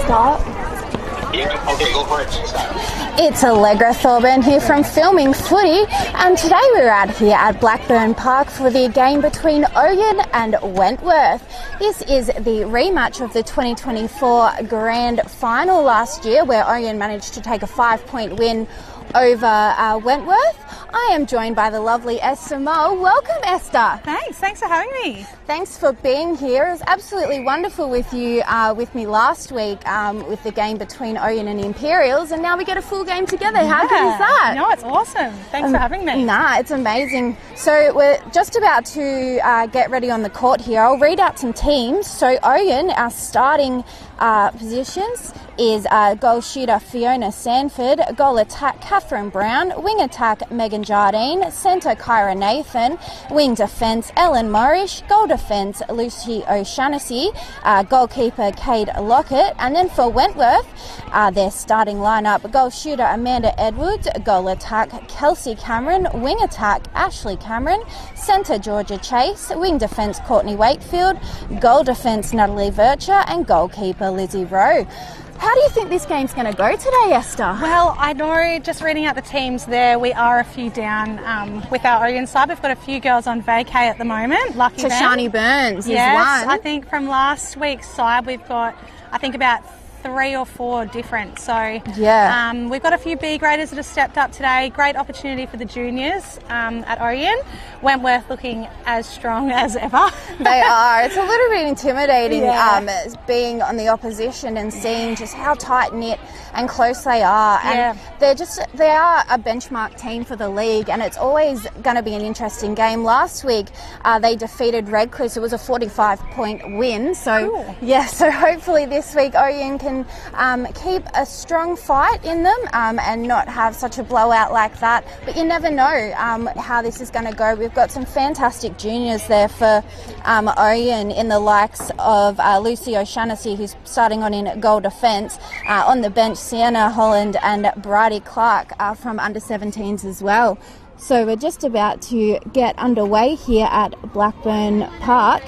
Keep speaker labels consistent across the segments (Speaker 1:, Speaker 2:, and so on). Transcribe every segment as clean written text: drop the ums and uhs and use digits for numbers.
Speaker 1: start?
Speaker 2: Yeah, okay, go for it. Start.
Speaker 1: It's Allegra Thorburn here from Filming Footy, and today we're out here at Blackburn Park for the game between Ouyen and Wentworth. This is the rematch of the 2024 Grand Final last year, where Ouyen managed to take a 5-point win over Wentworth. I am joined by the lovely Esther Moe. Welcome, Esther.
Speaker 3: Thanks for having me.
Speaker 1: Thanks for being here. It was absolutely wonderful with you with me last week with the game between Ouyen and Imperials, and now we get a full game together. How good is that?
Speaker 3: No, it's awesome. Thanks for having me.
Speaker 1: It's amazing. So we're just about to get ready on the court here. I'll read out some teams. So Ouyen, our starting positions is goal shooter Fiona Sanford, goal attack Catherine Brown, wing attack Megan Jardine, centre Kyra Nathan, wing defence Ellen Morrish, goal defence Lucy O'Shaughnessy, goalkeeper Kate Lockett, and then for Wentworth, their starting lineup: goal shooter Amanda Edwards, goal attack Kelsey Cameron, wing attack Ashley Cameron, centre Georgia Chase, wing defence Courtney Wakefield, goal defence Natalie Vircher, and goalkeeper Lizzie Rowe. How do you think this game's going to go today, Esther?
Speaker 3: Well, I know, just reading out the teams there, we are a few down with our Ouyen side. We've got a few girls on vacay at the moment. Lucky them.
Speaker 1: Shani Burns is
Speaker 3: yes,
Speaker 1: one.
Speaker 3: I think from last week's side we've got, about 3 or 4 different. So we've got a few B graders that have stepped up today. Great opportunity for the juniors at Ouyen. Wentworth looking as strong as ever.
Speaker 1: They are. It's a little bit intimidating being on the opposition and seeing just how tight knit and close they are. And they are a benchmark team for the league, and it's always going to be an interesting game. Last week they defeated Redcliffe. It was a 45-point win. So so hopefully this week Ouyen can keep a strong fight in them and not have such a blowout like that. But you never know how this is going to go. We've got some fantastic juniors there for Ouyen in the likes of Lucy O'Shaughnessy, who's starting on in goal defence. On the bench, Sienna Holland and Bridie Clark from under-17s as well. So we're just about to get underway here at Blackburn Park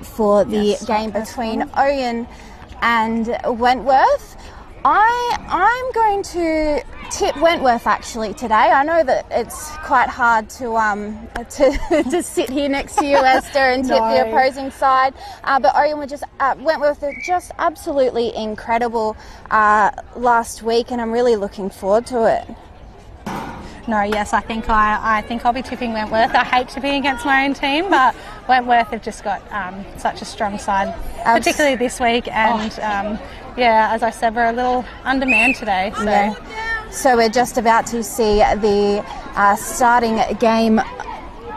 Speaker 1: for the game between Ouyen and Wentworth. I'm going to tip Wentworth actually today. I know that it's quite hard to sit here next to you, Esther, and tip the opposing side. But Wentworth were just absolutely incredible last week, and I'm really looking forward to it.
Speaker 3: No, yes, I think I'll be tipping Wentworth. I hate tipping against my own team, but Wentworth have just got such a strong side, particularly this week. And as I said, we're a little undermanned today.
Speaker 1: So we're just about to see the starting game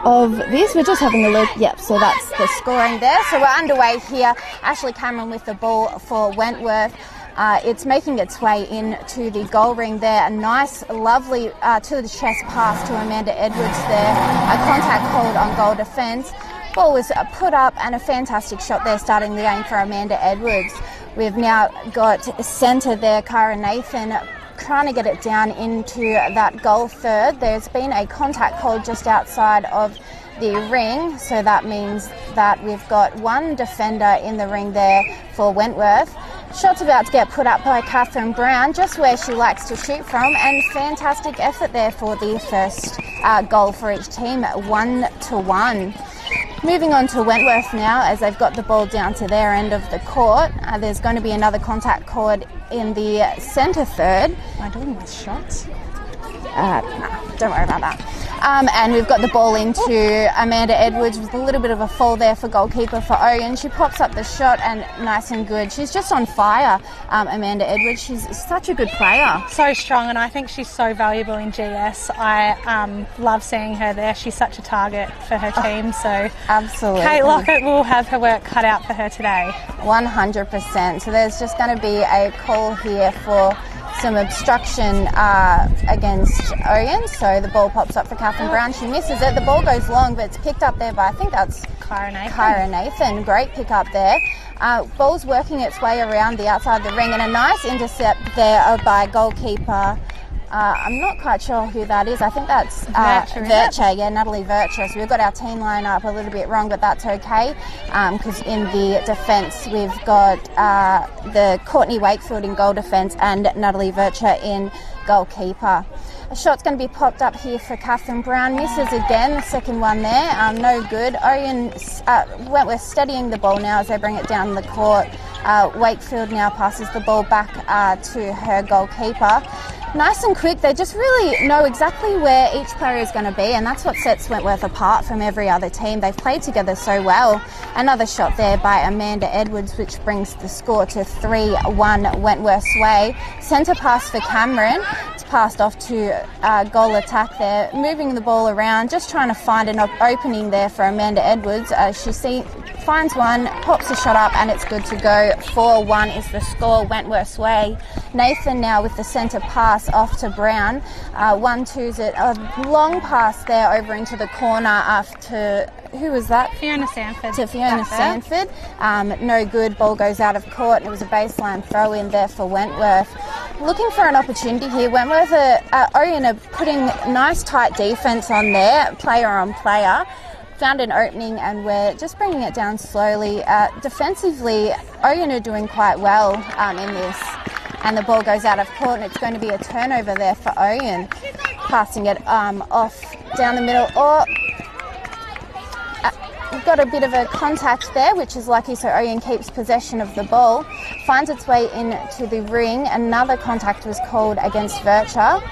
Speaker 1: of this. We're just having a look. Yep, so that's the scoring there. So we're underway here. Ashley Cameron with the ball for Wentworth. It's making its way into the goal ring there. A nice, lovely to the chest pass to Amanda Edwards there. A contact called on goal defence. Ball was put up, and a fantastic shot there starting the game for Amanda Edwards. We've now got centre there, Kyra Nathan, trying to get it down into that goal third. There's been a contact called just outside of the ring, so that means that we've got one defender in the ring there for Wentworth. Shot's about to get put up by Catherine Brown, just where she likes to shoot from, and fantastic effort there for the first goal for each team, 1-1. Moving on to Wentworth now, as they've got the ball down to their end of the court. There's going to be another contact called in the centre third.
Speaker 3: Am I doing with shots?
Speaker 1: Don't worry about that. And we've got the ball into Amanda Edwards with a little bit of a fall there for goalkeeper for Ouyen. She pops up the shot, and nice and good. She's just on fire, Amanda Edwards. She's such a good player.
Speaker 3: So strong, and I think she's so valuable in GS. I love seeing her there. She's such a target for her team. So
Speaker 1: absolutely.
Speaker 3: Kate Lockett will have her work cut out for her today.
Speaker 1: 100%. So there's just going to be a call here for some obstruction against Ouyen. So the ball pops up for Catherine Brown. She misses it. The ball goes long, but it's picked up there by, I think that's Kyra Nathan. Great pick up there. Ball's working its way around the outside of the ring, and a nice intercept there by goalkeeper I'm not quite sure who that is. I think that's
Speaker 3: Virtue,
Speaker 1: Natalie Virtue. So we've got our team line up a little bit wrong, but that's okay, because in the defence we've got the Courtney Wakefield in goal defence and Natalie Virtue in goalkeeper. A shot's going to be popped up here for Catherine Brown. Misses again, the second one there. No good. Wentworth steadying the ball now as they bring it down the court. Wakefield now passes the ball back to her goalkeeper. Nice and quick. They just really know exactly where each player is going to be, and that's what sets Wentworth apart from every other team. They've played together so well. Another shot there by Amanda Edwards, which brings the score to 3-1 Wentworth's way. Centre pass for Cameron. It's passed off to goal attack there, moving the ball around, just trying to find an opening there for Amanda Edwards. She finds one, pops a shot up, and it's good to go. 4-1 is the score, Wentworth's way. Nathan now with the centre pass off to Brown. 1-2's it. A long pass there over into the corner after, who was that?
Speaker 3: Fiona Sanford.
Speaker 1: To Fiona Sanford. No good. Ball goes out of court. It was a baseline throw in there for Wentworth. Looking for an opportunity here. Wentworth, Ouyen are putting nice tight defence on there, player on player. Found an opening and we're just bringing it down slowly. Defensively, Ouyen are doing quite well in this. And the ball goes out of court, and it's going to be a turnover there for Ouyen. Passing it off down the middle. We've got a bit of a contact there, which is lucky, so Ouyen keeps possession of the ball. Finds its way into the ring. Another contact was called against Virtue.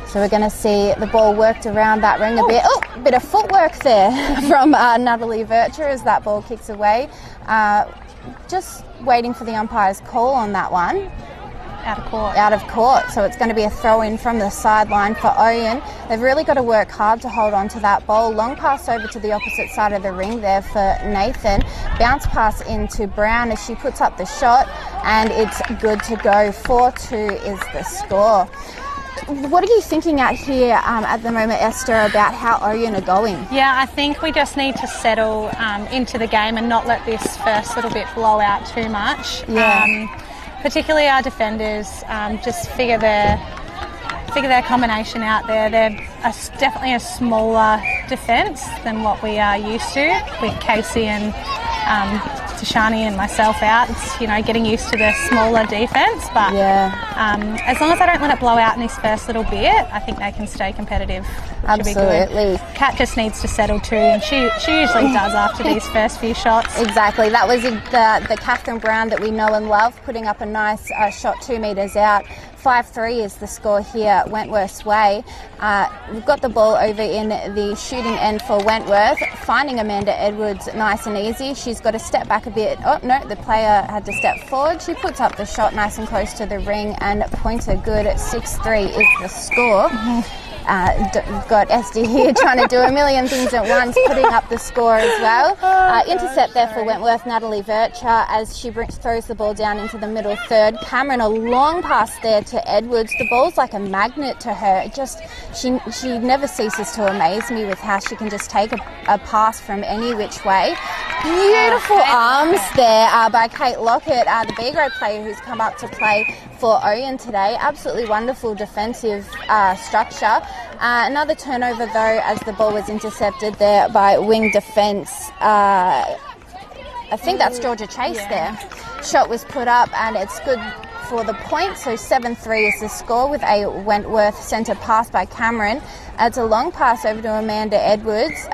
Speaker 1: So we're going to see the ball worked around that ring a bit. A bit of footwork there from Natalie Virtue as that ball kicks away. Just waiting for the umpire's call on that one. Out of court. So it's going to be a throw-in from the sideline for Ouyen. They've really got to work hard to hold on to that ball. Long pass over to the opposite side of the ring there for Nathan. Bounce pass into Brown as she puts up the shot, and it's good to go. 4-2 is the score. What are you thinking out here at the moment, Esther, about how Ouyen are going?
Speaker 3: Yeah, I think we just need to settle into the game and not let this first little bit blow out too much.
Speaker 1: Yeah.
Speaker 3: Particularly our defenders, just figure their combination out there. They're definitely a smaller defence than what we are used to, with Casey and Tashani and myself out. It's, getting used to the smaller defence, but as long as I don't let it blow out in this first little bit, I think they can stay competitive.
Speaker 1: Absolutely.
Speaker 3: Kat just needs to settle too, and she usually does after these first few shots.
Speaker 1: Exactly. That was the Catherine Brown that we know and love, putting up a nice shot 2 metres out. 5-3 is the score here, Wentworth's way. We've got the ball over in the shooting end for Wentworth, finding Amanda Edwards nice and easy. She's got to step back a bit. Oh, no, the player had to step forward. She puts up the shot nice and close to the ring, and pointer good. 6-3 is the score. We've got Esther here trying to do a million things at once, putting up the score as well. Intercept there for Wentworth, Natalie Virtue, as she throws the ball down into the middle third. Cameron, a long pass there to Edwards. The ball's like a magnet to her. She never ceases to amaze me with how she can just take a pass from any which way. Beautiful arms there by Kate Lockett, the B-grade player who's come up to play for Ouyen today. Absolutely wonderful defensive structure. Another turnover though, as the ball was intercepted there by wing defence. I think that's Georgia Chase there. Shot was put up and it's good for the point, so 7-3 is the score with a Wentworth centre pass by Cameron. It's a long pass over to Amanda Edwards.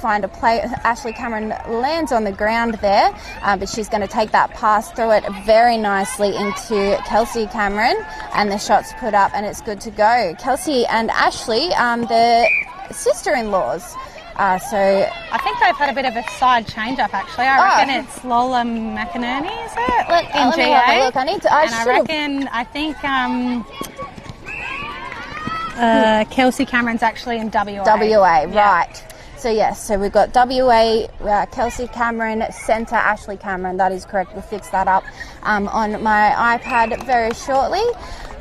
Speaker 1: Find a play. Ashley Cameron lands on the ground there, but she's going to take that pass, throw it very nicely into Kelsey Cameron, and the shot's put up and it's good to go. Kelsey and Ashley, the sister-in-laws. So
Speaker 3: I think they've had a bit of a side change-up, actually. I reckon it's Lola McInerney, is it?
Speaker 1: Let me have a look.
Speaker 3: I think Kelsey Cameron's actually in WA.
Speaker 1: WA, right. So yes, so we've got WA, Kelsey Cameron, centre Ashley Cameron. That is correct. We'll fix that up on my iPad very shortly.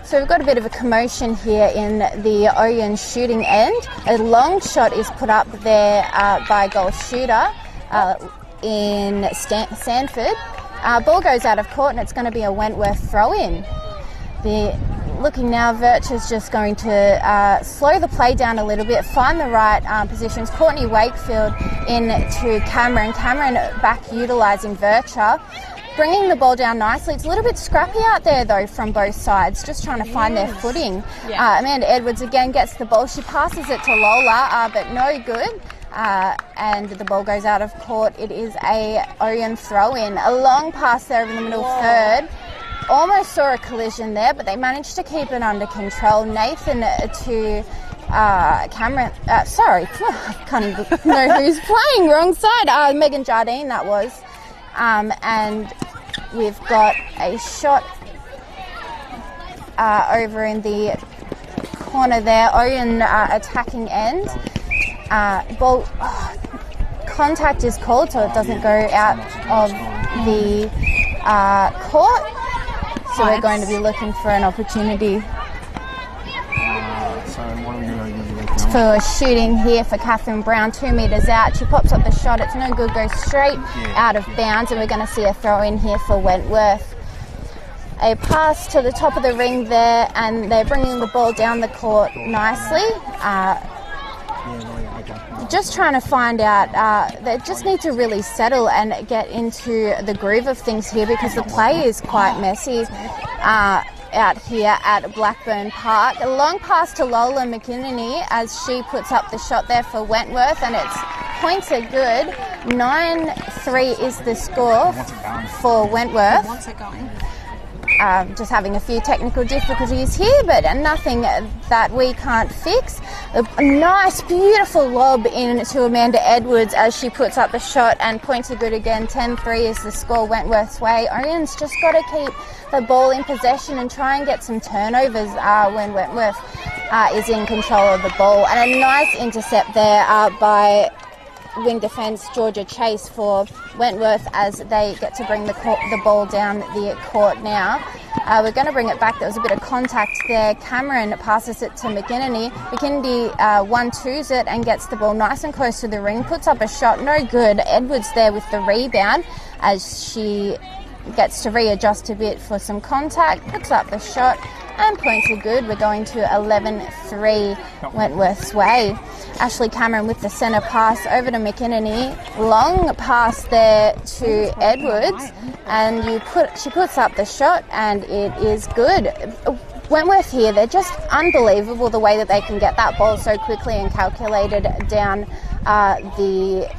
Speaker 1: So we've got a bit of a commotion here in the Ouyen shooting end. A long shot is put up there by a goal shooter in Sanford. Ball goes out of court and it's going to be a Wentworth throw-in. The looking now, Virch is just going to slow the play down a little bit, find the right positions. Courtney Wakefield into Cameron. Cameron back utilising Vircher, bringing the ball down nicely. It's a little bit scrappy out there, though, from both sides, just trying to find their footing. Amanda Edwards again gets the ball. She passes it to Lola, but no good. And the ball goes out of court. It is a Ouyen throw-in. A long pass there in the middle third. Almost saw a collision there, but they managed to keep it under control. Nathan to Cameron. Sorry, I can't even know who's playing. Wrong side. Megan Jardine, that was. And we've got a shot over in the corner there. Ouyen attacking end. Ball contact is called, so it doesn't go out of the court. So we're going to be looking for an opportunity for shooting here for Catherine Brown. 2 metres out. She pops up the shot. It's no good. Goes straight out of bounds, and we're going to see a throw in here for Wentworth. A pass to the top of the ring there, and they're bringing the ball down the court nicely. Just trying to find out, they just need to really settle and get into the groove of things here, because the play is quite messy out here at Blackburn Park. A long pass to Lola McKinney as she puts up the shot there for Wentworth, and its points are good. 9-3 is the score for Wentworth. Just having a few technical difficulties here, but nothing that we can't fix. A nice, beautiful lob into Amanda Edwards as she puts up the shot, and points are good again. 10-3 is the score Wentworth's way. Ouyen's just got to keep the ball in possession and try and get some turnovers when Wentworth is in control of the ball. And a nice intercept there by wing defence Georgia Chase for Wentworth as they get to bring the ball down the court now. We're going to bring it back. There was a bit of contact there. Cameron passes it to McKinney. McKinney 1-2s it and gets the ball nice and close to the ring. Puts up a shot. No good. Edwards there with the rebound as she gets to readjust a bit for some contact. Puts up the shot. And points are good. We're going to 11-3 Wentworth's way. Ashley Cameron with the centre pass over to McKinney. Long pass there to Edwards, and she puts up the shot, and it is good. Wentworth here, they're just unbelievable the way that they can get that ball so quickly and calculated down the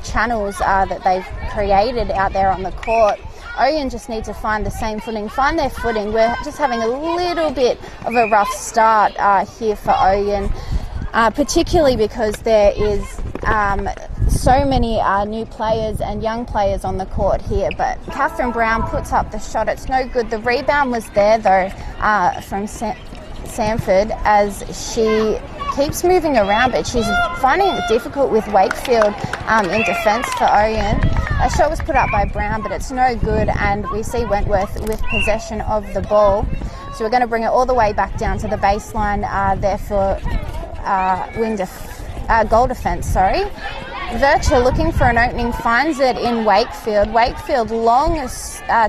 Speaker 1: channels that they've created out there on the court. Ouyen just need to find the same footing, find their footing. We're just having a little bit of a rough start here for Ouyen, particularly because there is so many new players and young players on the court here. But Catherine Brown puts up the shot. It's no good. The rebound was there, though, from Sanford as she keeps moving around, but she's finding it difficult with Wakefield in defence for Ouyen. A shot was put up by Brown, but it's no good, and we see Wentworth with possession of the ball. So we're going to bring it all the way back down to the baseline there for goal defence, sorry. Vircher looking for an opening, finds it in Wakefield. Wakefield long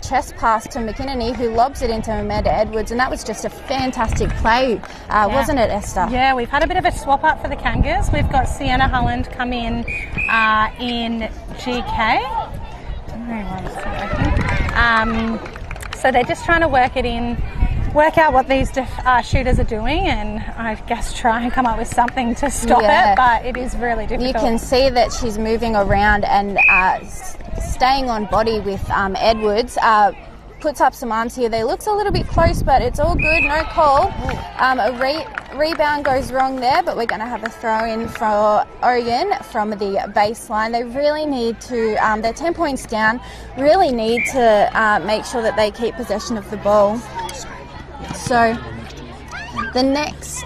Speaker 1: chest pass to McKinney, who lobs it into Amanda Edwards, and that was just a fantastic play, wasn't it, Esther?
Speaker 3: Yeah, we've had a bit of a swap up for the Kangas. We've got Sienna Holland come in GK. So they're just trying to work out what these shooters are doing, and I guess try and come up with something to stop it, but it is really difficult.
Speaker 1: You can see that she's moving around and staying on body with Edwards. Puts up some arms here. They looks a little bit close, but it's all good, no call. A rebound goes wrong there, but we're going to have a throw in for Ouyen from the baseline. They really need to, they're 10 points down, really need to make sure that they keep possession of the ball. So the next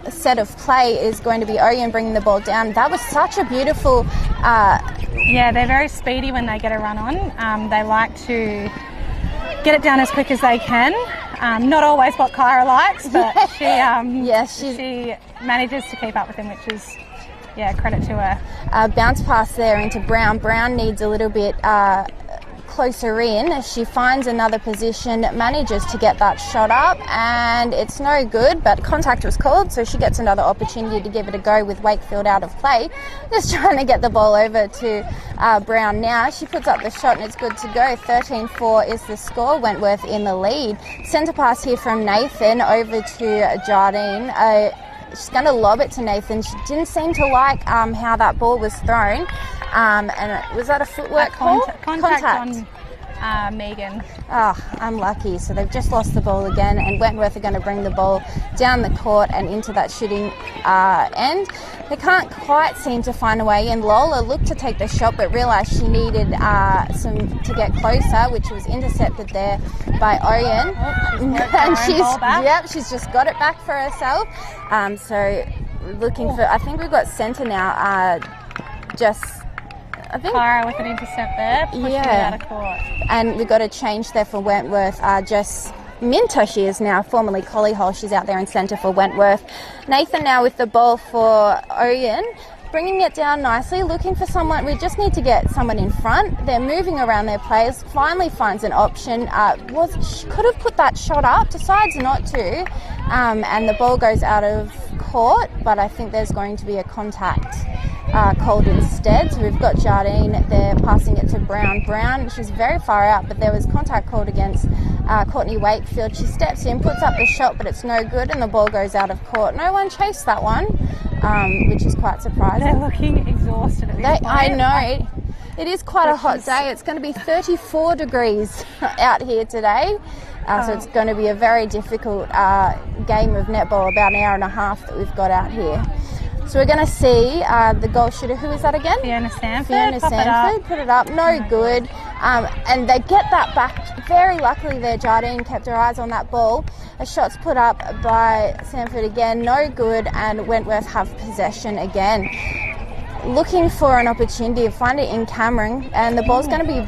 Speaker 1: set of play is going to be Ouyen bringing the ball down. That was such a beautiful...
Speaker 3: Yeah, they're very speedy when they get a run on. They like to get it down as quick as they can. Not always what Kyra likes, but she manages to keep up with him, which is, credit to her.
Speaker 1: Bounce pass there into Brown. Brown needs a little bit closer in. She finds another position, manages to get that shot up, and it's no good, but contact was called, so she gets another opportunity to give it a go with Wakefield out of play. Just trying to get the ball over to Brown now. She puts up the shot and it's good to go. 13-4 is the score. Wentworth in the lead. Centre pass here from Nathan over to Jardine. She's going to lob it to Nathan. She didn't seem to like how that ball was thrown. And was that a footwork call?
Speaker 3: Contact on Megan.
Speaker 1: Oh, unlucky. So they've just lost the ball again, and Wentworth are going to bring the ball down the court and into that shooting end. They can't quite seem to find a way in. Lola looked to take the shot but realised she needed to get closer, which was intercepted there by Ouyen. And she's just got it back for herself. So looking for, I think we've got centre now.
Speaker 3: Clara with an intercept there, pushing it out of court.
Speaker 1: And we've got a change there for Wentworth. Jess Minter, she is now, formerly Collyhole. She's out there in centre for Wentworth. Nathan now with the ball for Ouyen, bringing it down nicely, looking for someone. We just need to get someone in front. They're moving around their players, finally finds an option. She could have put that shot up, decides not to, and the ball goes out of court, but I think there's going to be a contact called instead. So we've got Jardine there passing it to Brown. Brown, she's very far out, but there was contact called against Courtney Wakefield. She steps in, puts up the shot, but it's no good, and the ball goes out of court. No one chased that one, which is quite surprising.
Speaker 3: They're looking exhausted at this point.
Speaker 1: I know. It is quite a hot day. It's going to be 34 degrees out here today. So it's going to be a very difficult game of netball, about an hour and a half that we've got out here. So we're going to see the goal shooter. Who is that again?
Speaker 3: Fiona Sanford.
Speaker 1: Put it up. No good. And they get that back. Very luckily there, Jardine kept her eyes on that ball. A shot's put up by Sanford again. No good. And Wentworth have possession again. Looking for an opportunity to find it in Cameron. And the ball's going to be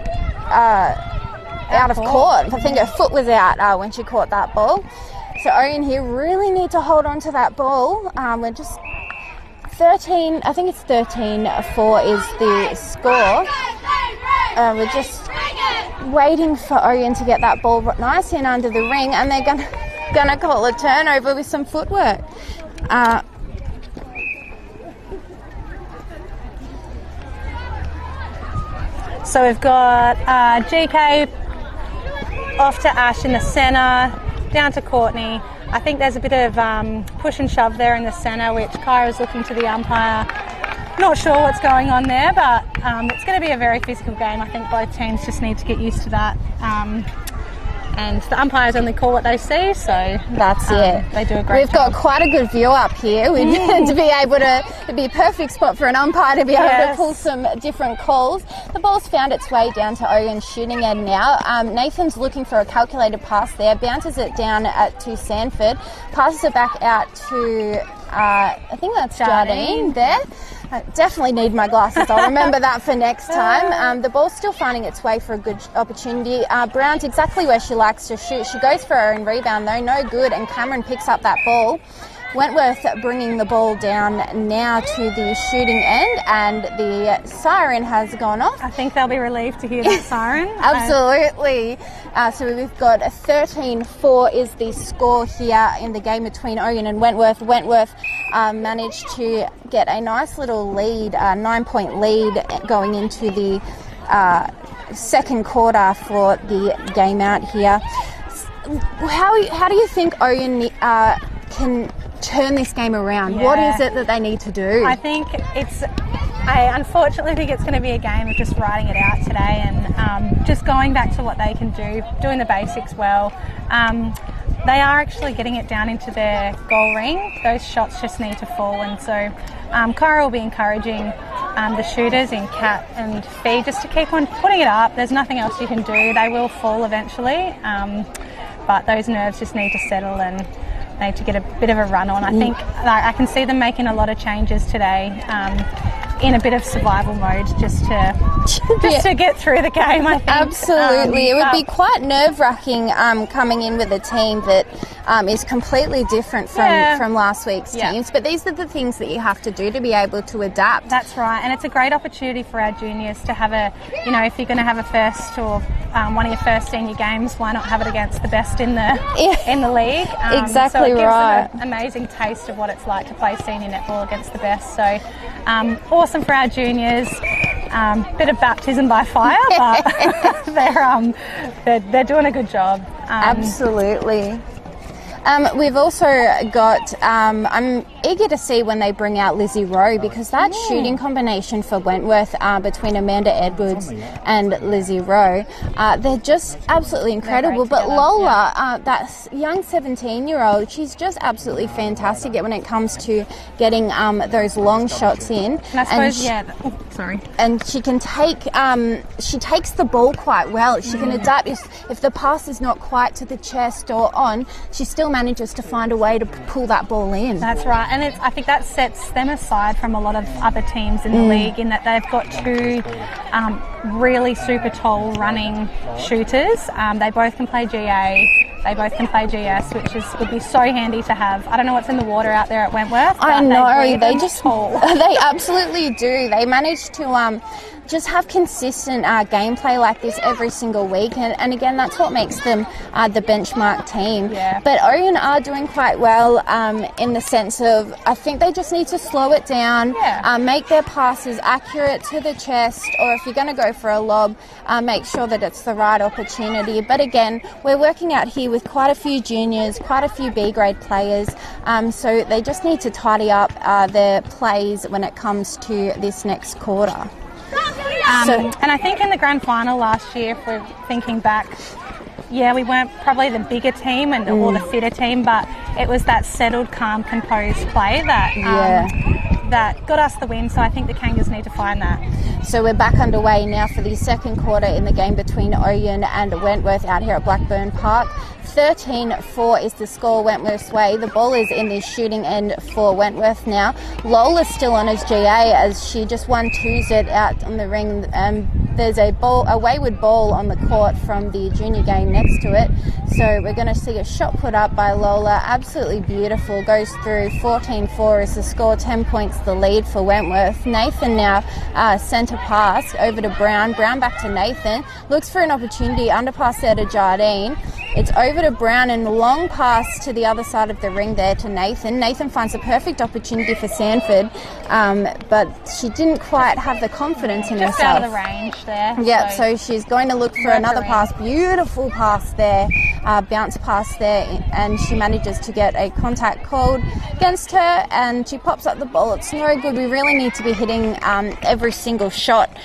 Speaker 1: out of court. I think her foot was out when she caught that ball. So Ouyen here really need to hold on to that ball. We're just 13, I think it's 13-4 is the score. We're just waiting for Ouyen to get that ball nice in under the ring, and they're gonna call a turnover with some footwork.
Speaker 3: So we've got GK off to Ash in the centre, down to Courtney. I think there's a bit of push and shove there in the centre, which Kyra's looking to the umpire. Not sure what's going on there, but it's going to be a very physical game. I think both teams just need to get used to that. And the umpires only call what they see, so
Speaker 1: that's it.
Speaker 3: They do a great job.
Speaker 1: We've got quite a good view up here. We need to be able to, it'd be a perfect spot for an umpire to be able to pull some different calls. The ball's found its way down to Ouyen's shooting end now. Nathan's looking for a calculated pass there, bounces it down to Sanford, passes it back out to, I think that's Jardine there. I definitely need my glasses. I'll remember that for next time. The ball's still finding its way for a good opportunity. Brown's exactly where she likes to shoot. She goes for her own rebound though, no good, and Cameron picks up that ball. Wentworth bringing the ball down now to the shooting end, and the siren has gone off.
Speaker 3: I think they'll be relieved to hear that siren.
Speaker 1: Absolutely. So we've got 13-4 is the score here in the game between Ouyen and Wentworth. Wentworth managed to get a nice little lead, a 9-point lead going into the second quarter for the game out here. How do you think Ouyen can turn this game around? Yeah. What is it that they need to do?
Speaker 3: I unfortunately think it's going to be a game of just riding it out today and just going back to what they can do, doing the basics well. They are actually getting it down into their goal ring. Those shots just need to fall, and so Kyra will be encouraging the shooters in Cat and Fee just to keep on putting it up. There's nothing else you can do. They will fall eventually, but those nerves just need to settle and need to get a bit of a run on. I think I can see them making a lot of changes today in a bit of survival mode just to get through the game, I think.
Speaker 1: Absolutely. It would be quite nerve-wracking coming in with a team that is completely different from last week's teams. But these are the things that you have to do to be able to adapt.
Speaker 3: That's right, and it's a great opportunity for our juniors to have a, you know, if you're going to have a first or one of your first senior games, why not have it against the best in the league?
Speaker 1: Exactly,
Speaker 3: so it gives
Speaker 1: right.
Speaker 3: them an amazing taste of what it's like to play senior netball against the best. So awesome for our juniors. Bit of baptism by fire, but they're doing a good job.
Speaker 1: Absolutely. We've also got, I'm eager to see when they bring out Lizzie Rowe, because that shooting combination for Wentworth between Amanda Edwards and Lizzie Rowe, they're just absolutely incredible. But Lola, that young 17-year-old, she's just absolutely fantastic when it comes to getting those long shots in.
Speaker 3: And I suppose, sorry.
Speaker 1: And she can take, she takes the ball quite well. She can adapt. If the pass is not quite to the chest or on, she still manages to find a way to pull that ball in.
Speaker 3: That's right, and I think that sets them aside from a lot of other teams in the league, in that they've got two really super tall running shooters. They both can play GA. They both can play GS, which would be so handy to have. I don't know what's in the water out there at Wentworth.
Speaker 1: I know,
Speaker 3: they just tall.
Speaker 1: They absolutely do. They manage to just have consistent gameplay like this every single week, and again, that's what makes them the benchmark team.
Speaker 3: Yeah.
Speaker 1: But Ouyen are doing quite well in the sense of, I think they just need to slow it down, make their passes accurate to the chest, or if you're going to go for a lob, make sure that it's the right opportunity. But again, we're working out here with quite a few juniors, quite a few B-grade players, so they just need to tidy up their plays when it comes to this next quarter.
Speaker 3: And I think in the grand final last year, if we're thinking back, we weren't probably the bigger team or the fitter team, but it was that settled, calm, composed play that got us the win. So I think the Kangas need to find that.
Speaker 1: So we're back underway now for the second quarter in the game between Ouyen and Wentworth out here at Blackburn Park. 13-4 is the score Wentworth's way. The ball is in the shooting end for Wentworth now. Lola's still on as GA as she just 1-2s it out on the ring. There's a wayward ball on the court from the junior game next to it. So we're going to see a shot put up by Lola. Absolutely beautiful. Goes through. 14-4 is the score. 10 points the lead for Wentworth. Nathan now centre pass over to Brown. Brown back to Nathan. Looks for an opportunity. Underpass there to Jardine. It's over to Brown and long pass to the other side of the ring there to Nathan. Nathan finds a perfect opportunity for Sanford, but she didn't quite have the confidence in herself.
Speaker 3: Just out of the range there.
Speaker 1: Yeah, so she's going to look for another pass. Beautiful pass there, bounce pass there, and she manages to get a contact called against her, and she pops up the ball. It's no good. We really need to be hitting every single shot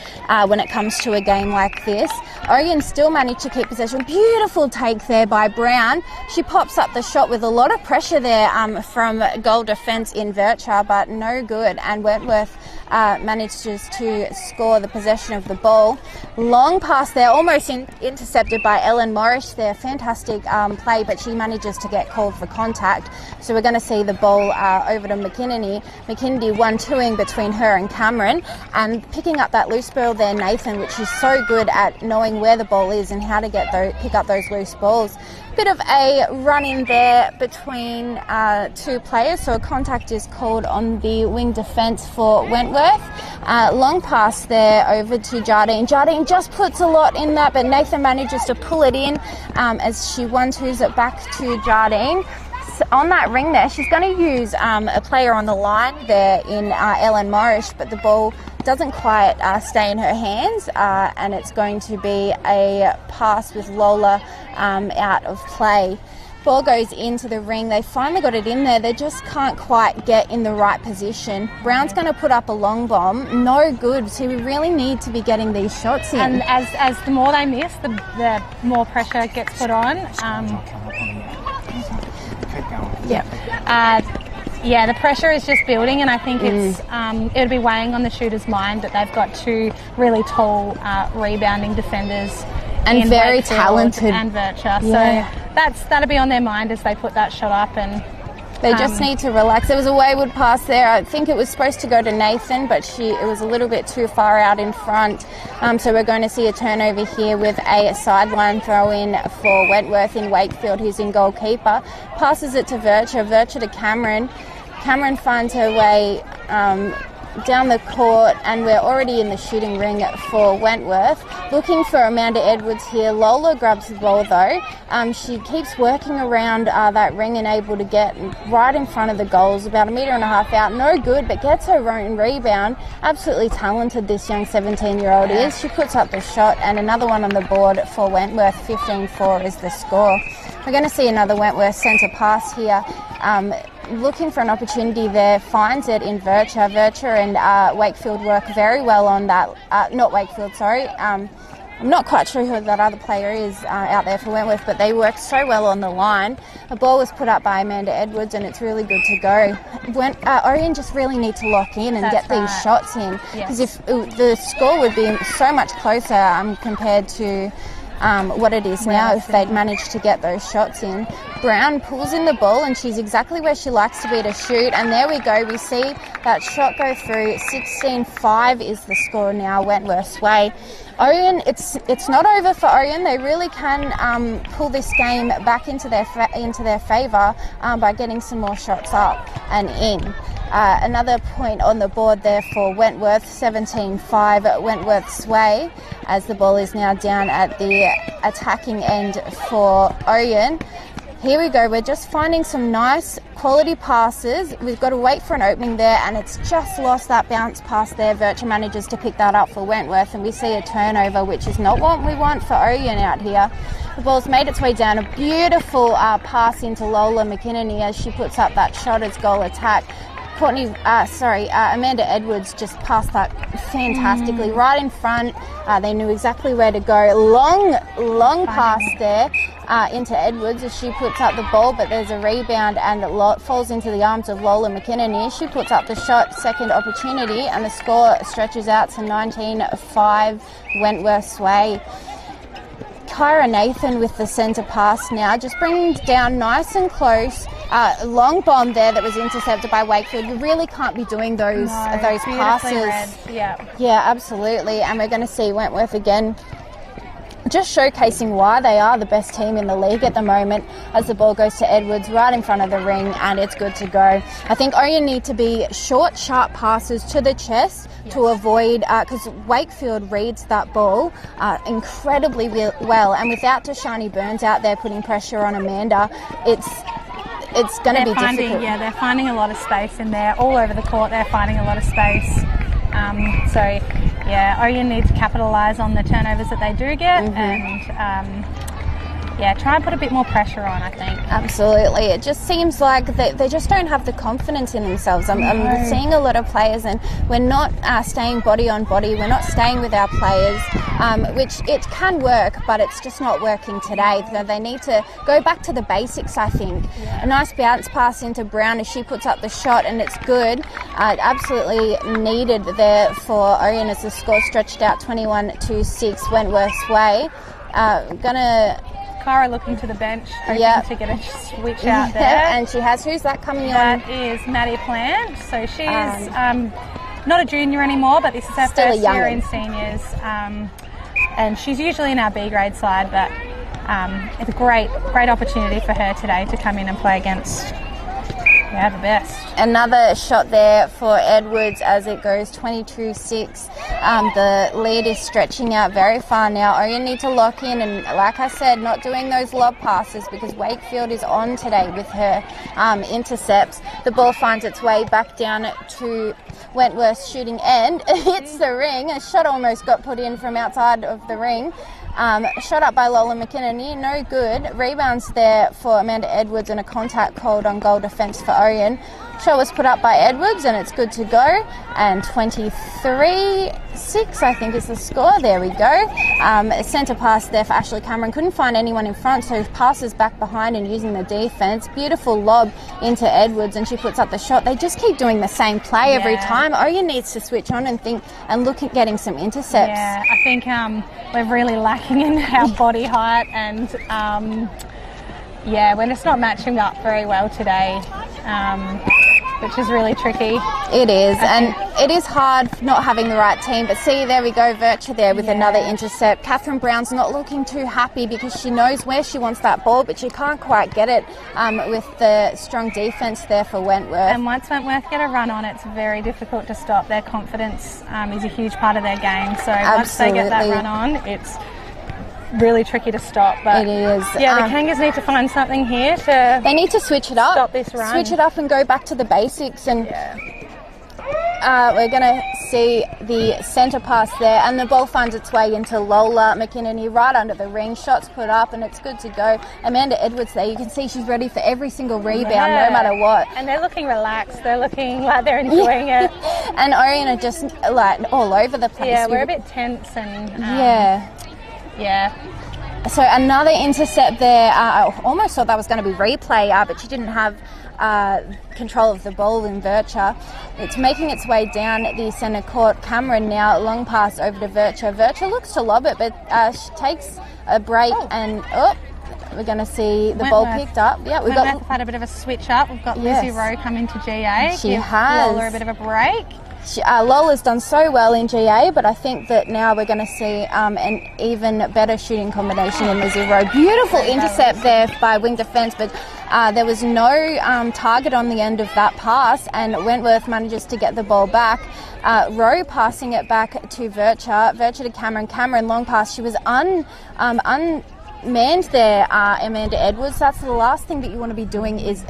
Speaker 1: when it comes to a game like this. Ouyen still managed to keep possession. Beautiful take there by Brown. She pops up the shot with a lot of pressure there from goal defence in Virtua, but no good. And Wentworth manages to score the possession of the ball. Long pass there, almost intercepted by Ellen Morris there. Fantastic play, but she manages to get called for contact. So we're going to see the ball over to McKinney. McKinney 1-2ing between her and Cameron, and picking up that loose ball there, Nathan, which is so good at knowing where the ball is and how to pick up those loose balls. Bit of a run in there between two players, so a contact is called on the wing defence for Wentworth. Long pass there over to Jardine. Jardine just puts a lot in that, but Nathan manages to pull it in as she 1-2s it back to Jardine. On that ring there, she's going to use a player on the line there in Ellen Morris, but the ball doesn't quite stay in her hands, and it's going to be a pass with Lola out of play. Ball goes into the ring. They finally got it in there. They just can't quite get in the right position. Brown's going to put up a long bomb. No good. So we really need to be getting these shots in.
Speaker 3: And as the more they miss, the more pressure gets put on. The pressure is just building, and I think it'll be weighing on the shooter's mind that they've got two really tall rebounding defenders
Speaker 1: and very talented
Speaker 3: and Virtua. So that'll be on their mind as they put that shot up, and
Speaker 1: They just need to relax. There was a wayward pass there. I think it was supposed to go to Nathan, but it was a little bit too far out in front. So we're going to see a turnover here with a sideline throw-in for Wentworth in Wakefield, who's in goalkeeper. Passes it to Vircher to Cameron. Cameron finds her way down the court, and we're already in the shooting ring for Wentworth. Looking for Amanda Edwards here. Lola grabs the ball though. She keeps working around that ring and able to get right in front of the goals, about 1.5 meters out. No good, but gets her own rebound. Absolutely talented this young 17-year-old is. She puts up the shot, and another one on the board for Wentworth. 15-4 is the score. We're going to see another Wentworth centre pass here. Looking for an opportunity there, finds it in Vircher. Vircher and Wakefield work very well on that. Not Wakefield, sorry. I'm not quite sure who that other player is out there for Wentworth, but they work so well on the line. The ball was put up by Amanda Edwards, and it's really good to go. Ouyen just really need to lock in and get these shots in, because if the score would be so much closer compared to what it is now if they'd managed to get those shots in. Brown pulls in the ball, and she's exactly where she likes to be to shoot, and there we go. We see that shot go through. 16-5 is the score now, Wentworth's way. Ouyen, it's not over for Ouyen. They really can pull this game back into their favour by getting some more shots up and in. Another point on the board there for Wentworth. 17-5 Wentworth's way, as the ball is now down at the attacking end for Ouyen. Here we go. We're just finding some nice quality passes. We've got to wait for an opening there, and it's just lost that bounce pass there. Vircher manages to pick that up for Wentworth, and we see a turnover, which is not what we want for Ouyen out here. The ball's made its way down. A beautiful pass into Lola McKinney as she puts up that shot as goal attack. Amanda Edwards just passed that fantastically right in front. They knew exactly where to go. Long pass there into Edwards as she puts up the ball, but there's a rebound and it falls into the arms of Lola McKinney. She puts up the shot, second opportunity, and the score stretches out to 19-5 Wentworth's way. Kyra Nathan with the centre pass now, just bringing down nice and close. Long bomb there that was intercepted by Wakefield. You really can't be doing those passes. Yeah, absolutely. And we're going to see Wentworth again, just showcasing why they are the best team in the league at the moment, as the ball goes to Edwards right in front of the ring, and it's good to go. I think Ouyen need to be short, sharp passes to the chest to avoid, because Wakefield reads that ball incredibly well, and without Tashani Burns out there putting pressure on Amanda, it's going to be difficult.
Speaker 3: Yeah, they're finding a lot of space in there. All over the court, they're finding a lot of space. Ouyen needs to capitalise on the turnovers that they do get, and try and put a bit more pressure on, I think.
Speaker 1: Absolutely. It just seems like they just don't have the confidence in themselves. I'm seeing a lot of players, and we're not staying body on body. We're not staying with our players, which it can work, but it's just not working today. So they need to go back to the basics, I think. A nice bounce pass into Brown as she puts up the shot, and it's good. Absolutely needed there for Ouyen as the score stretched out 21-6 Wentworth's way.
Speaker 3: Cara looking to the bench, hoping to get a switch out there.
Speaker 1: And she has. Who's that coming on?
Speaker 3: That is Maddie Plant. So she's not a junior anymore, but this is her first year in seniors. And she's usually in our B grade side, but it's a great opportunity for her today to come in and play against the best.
Speaker 1: Another shot there for Edwards as it goes 22-6. The lead is stretching out very far now. Ouyen need to lock in, and like I said, not doing those lob passes because Wakefield is on today with her intercepts. The ball finds its way back down to Wentworth's shooting end. It hits the ring. A shot almost got put in from outside of the ring. Shot up by Lola McKinney, no good. Rebounds there for Amanda Edwards, and a contact called on goal defence for Ouyen. Shot was put up by Edwards, and it's good to go. And 23-6, I think, is the score. There we go. A centre pass there for Ashley Cameron. Couldn't find anyone in front, so passes back behind and using the defence. Beautiful lob into Edwards, and she puts up the shot. They just keep doing the same play every time. Ouyen needs to switch on and think and look at getting some intercepts.
Speaker 3: Yeah, I think we're really lacking in our body height, and we're just not matching up very well today. which is really tricky.
Speaker 1: It is, and it is hard not having the right team. But see, there we go, Virtue there with another intercept. Catherine Brown's not looking too happy because she knows where she wants that ball, but she can't quite get it with the strong defence there for Wentworth.
Speaker 3: And once Wentworth get a run on, it's very difficult to stop. Their confidence is a huge part of their game. So once they get that run on, it's really tricky to stop. But
Speaker 1: it is.
Speaker 3: Yeah, the Kangas need to find something here to.
Speaker 1: They need to switch it up.
Speaker 3: Stop this run.
Speaker 1: Switch it up and go back to the basics. And we're going to see the centre pass there, and the ball finds its way into Lola McKinnon right under the ring. Shots put up, and it's good to go. Amanda Edwards there. You can see she's ready for every single rebound, no matter what.
Speaker 3: And they're looking relaxed. They're looking like they're enjoying it.
Speaker 1: And Ouyen are just like all over the place.
Speaker 3: Yeah, we're a bit tense and. Yeah.
Speaker 1: So another intercept there. I almost thought that was going to be replay, but she didn't have control of the ball in Virtue. It's making its way down the centre court. Cameron now, long pass over to Virtue. Virtue looks to lob it, but she takes a break and we're going to see the ball picked up. Yeah,
Speaker 3: we've had a bit of a switch up. We've got Lizzie Rowe coming to GA.
Speaker 1: She has.
Speaker 3: Lola a bit of a break.
Speaker 1: Lola's done so well in GA, but I think that now we're going to see an even better shooting combination in Lizzie Rowe. Beautiful intercept there by wing defence, but there was no target on the end of that pass, and Wentworth manages to get the ball back. Rowe passing it back to Virtue to Cameron, long pass. She was unmanned there, Amanda Edwards. That's the last thing that you want to be doing is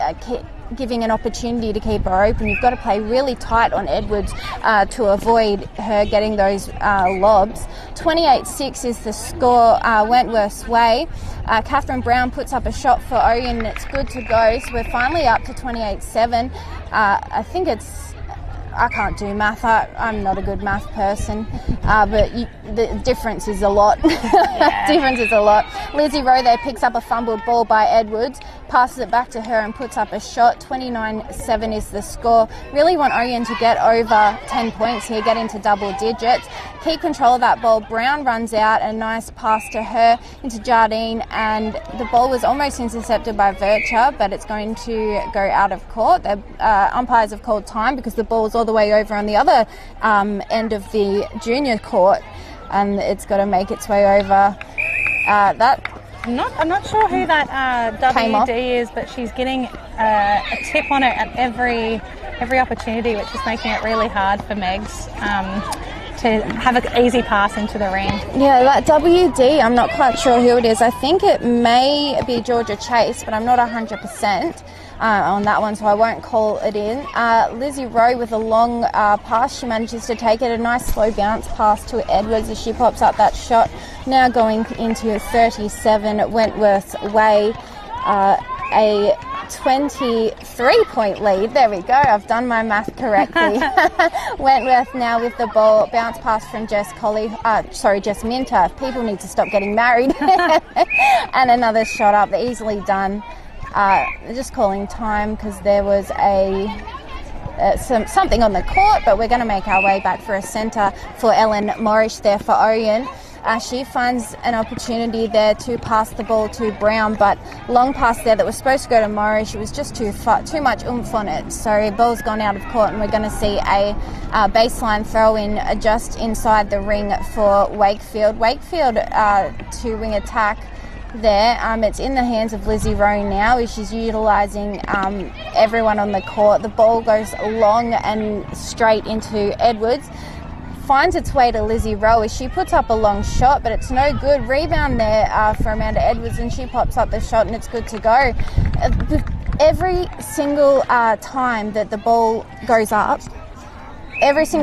Speaker 1: giving an opportunity to keep her open. You've got to play really tight on Edwards to avoid her getting those lobs. 28-6 is the score Wentworth's way. Catherine Brown puts up a shot for Ouyen and it's good to go. So we're finally up to 28-7. I think I can't do math. I'm not a good math person, but the difference is a lot. Difference is a lot. Lizzie Rowe there picks up a fumbled ball by Edwards, passes it back to her and puts up a shot. 29-7 is the score. Really want Ouyen to get over 10 points here, get into double digits. Keep control of that ball. Brown runs out, a nice pass to her into Jardine, and the ball was almost intercepted by Virtue, but it's going to go out of court. The umpires have called time because the ball was all the way over on the other end of the junior court, and it's got to make its way over. I'm not sure who that WD is, but she's getting a tip on it at every opportunity, which is making it really hard for Megs to have an easy pass into the ring. Yeah, that WD, I'm not quite sure who it is. I think it may be Georgia Chase, but I'm not 100% on that one, so I won't call it in. Lizzie Rowe with a long pass. She manages to take it, a nice slow bounce pass to Edwards as she pops up that shot. Now going into 37 Wentworth's way. A 23-point lead. There we go. I've done my math correctly. Wentworth now with the ball. Bounce pass from Jess Minter. People need to stop getting married. And another shot up. Easily done. Just calling time because there was something on the court, but we're going to make our way back for a centre for Ellen Morrish there for Ouyen. She finds an opportunity there to pass the ball to Brown, but long pass there that was supposed to go to Morrish. It was just too much oomph on it. So ball's gone out of court, and we're going to see a baseline throw in just inside the ring for Wakefield. Wakefield to wing attack there. It's in the hands of Lizzie Rowe now as she's utilising everyone on the court. The ball goes long and straight into Edwards. Finds its way to Lizzie Rowe as she puts up a long shot, but it's no good. Rebound there for Amanda Edwards, and she pops up the shot and it's good to go. Every single time that the ball goes up, Edwards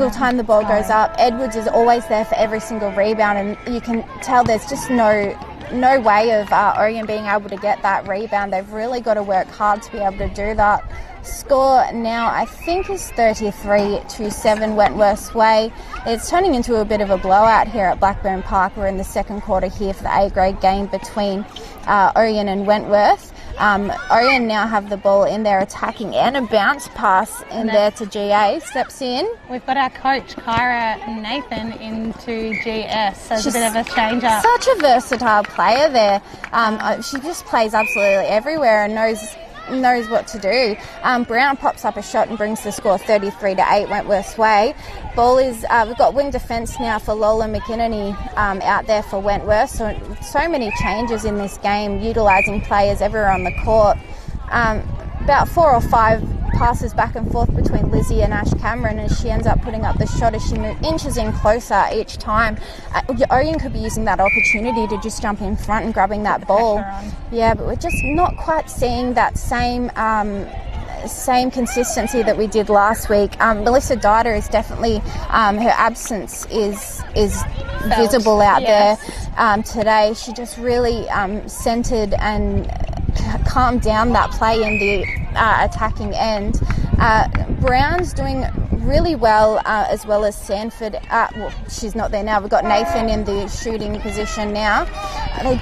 Speaker 1: is always there for every single rebound, and you can tell there's just no way of Ouyen being able to get that rebound. They've really got to work hard to be able to do that. Score now I think is 33-7 Wentworth's way. It's turning into a bit of a blowout here at Blackburn Park. We're in the second quarter here for the A-grade game between Ouyen and Wentworth. Ouyen now have the ball in there attacking, and a bounce pass in there to GA. Steps in. We've got our coach Kyra Nathan into GS, so it's a bit of a change up. Such a versatile player there. She just plays absolutely everywhere and knows knows what to do. Brown pops up a shot and brings the score 33-8 Wentworth's way. Ball is, we've got wing defence now for Lola McInerney out there for Wentworth. So many changes in this game, utilising players everywhere on the court. About 4 or 5 passes back and forth between Lizzie and Ash Cameron, and she ends up putting up the shot as she inches in closer each time. Ouyen could be using that opportunity to just jump in front and grabbing that ball. Yeah, but we're just not quite seeing that same consistency that we did last week. Melissa Dida is definitely, her absence is visible out there today. She just really centred and calmed down that play in the attacking end. Brown's doing really well as Sanford. Well, she's not there now. We've got Nathan in the shooting position now. They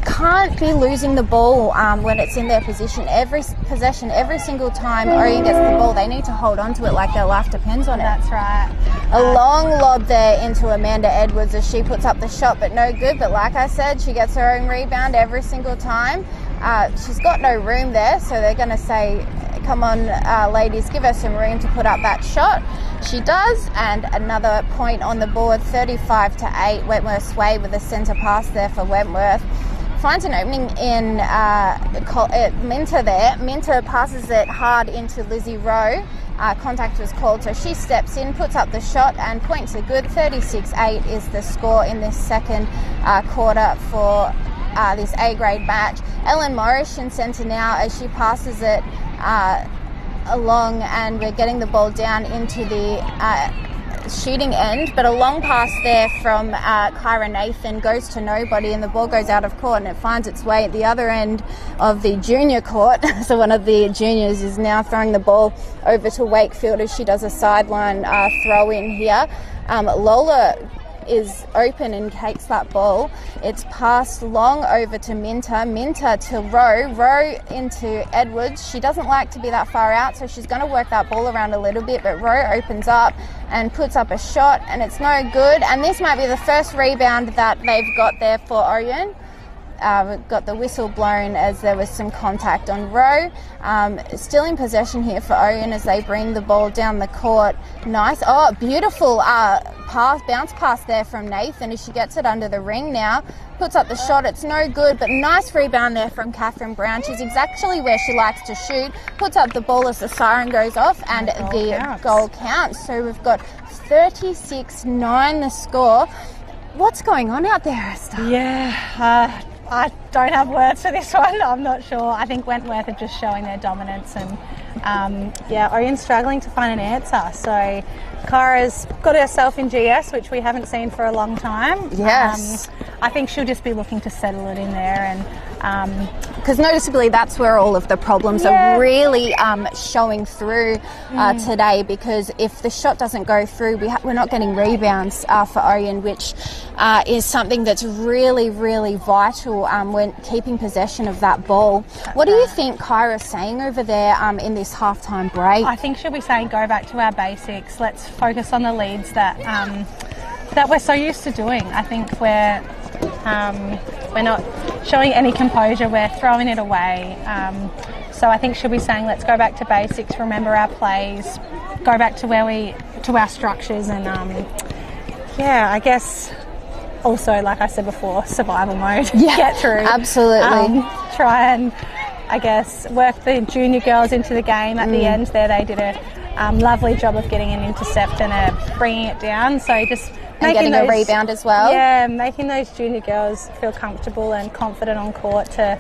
Speaker 1: can't be losing the ball when it's in their position. Every possession, every single time Ouyen gets the ball, they need to hold on to it like their life depends on it.
Speaker 3: That's right.
Speaker 1: A long lob there into Amanda Edwards as she puts up the shot, but no good. But like I said, she gets her own rebound every single time. She's got no room there, so they're going to say, come on, ladies, give her some room to put up that shot. She does, and another point on the board, 35-8, Wentworth's way with a centre pass there for Wentworth. Finds an opening in Minter there. Minter passes it hard into Lizzie Rowe. Contact was called, so she steps in, puts up the shot, and points are good. 36-8 is the score in this second quarter for this A-grade match. Ellen Morris in centre now as she passes it along, and we're getting the ball down into the shooting end, but a long pass there from Kyra Nathan goes to nobody, and the ball goes out of court, and it finds its way at the other end of the junior court. So one of the juniors is now throwing the ball over to Wakefield as she does a sideline throw in here. Lola is open and takes that ball. It's passed long over to Minter to Rowe into Edwards. She doesn't like to be that far out, so she's going to work that ball around a little bit, but Rowe opens up and puts up a shot, and it's no good. And this might be the first rebound that they've got there for Ouyen. We've got the whistle blown as there was some contact on Rowe. Still in possession here for Ouyen as they bring the ball down the court. Nice. Oh, beautiful bounce pass there from Nathan as she gets it under the ring now. Puts up the shot. It's no good, but nice rebound there from Catherine Brown. She's exactly where she likes to shoot. Puts up the ball as the siren goes off, and the goal counts. So we've got 36-9 the score. What's going on out there, Esther?
Speaker 3: Yeah, I don't have words for this one. I'm not sure. I think Wentworth are just showing their dominance, and Ouyen's struggling to find an answer. So Kara's got herself in GS, which we haven't seen for a long time.
Speaker 1: Yes.
Speaker 3: I think she'll just be looking to settle it in there, and
Speaker 1: because noticeably that's where all of the problems are really showing through today, because if the shot doesn't go through, we're not getting rebounds for Ouyen, which is something that's really, really vital when keeping possession of that ball. What do you think Kyra's saying over there in this halftime break?
Speaker 3: I think she'll be saying, go back to our basics. Let's focus on the leads that we're so used to doing. I think we're not showing any composure. We're throwing it away. So I think she'll be saying, let's go back to basics, remember our plays, go back to our structures, and I guess also, like I said before, survival mode.
Speaker 1: Yeah,
Speaker 3: get through.
Speaker 1: Absolutely.
Speaker 3: Try and, I guess, work the junior girls into the game at the end there. They did a lovely job of getting an intercept and bringing it down. So just
Speaker 1: getting a rebound as well.
Speaker 3: Yeah, making those junior girls feel comfortable and confident on court to,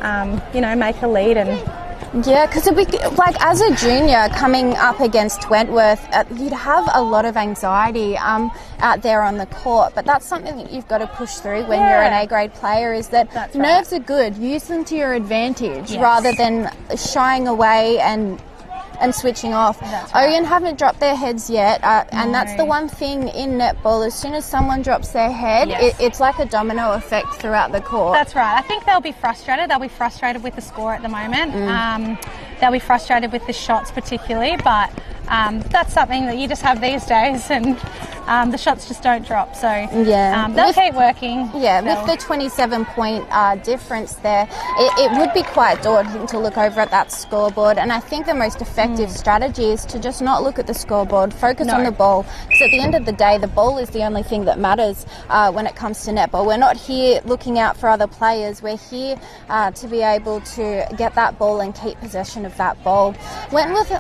Speaker 3: make a lead. And
Speaker 1: yeah, because as a junior coming up against Wentworth, you'd have a lot of anxiety out there on the court, but that's something that you've got to push through when you're an A-grade player, is that nerves are good. Use them to your advantage rather than shying away and switching off. Ouyen haven't dropped their heads yet, and that's the one thing in netball. As soon as someone drops their head, it's like a domino effect throughout the court.
Speaker 3: That's right. I think they'll be frustrated. They'll be frustrated with the score at the moment. They'll be frustrated with the shots particularly, but that's something that you just have these days, and the shots just don't drop. So
Speaker 1: yeah,
Speaker 3: they'll keep working.
Speaker 1: Yeah, with the 27-point difference there, it would be quite daunting to look over at that scoreboard. And I think the most effective strategy is to just not look at the scoreboard, focus on the ball. Because at the end of the day, the ball is the only thing that matters when it comes to netball. We're not here looking out for other players. We're here to be able to get that ball and keep possession of that ball. Wentworth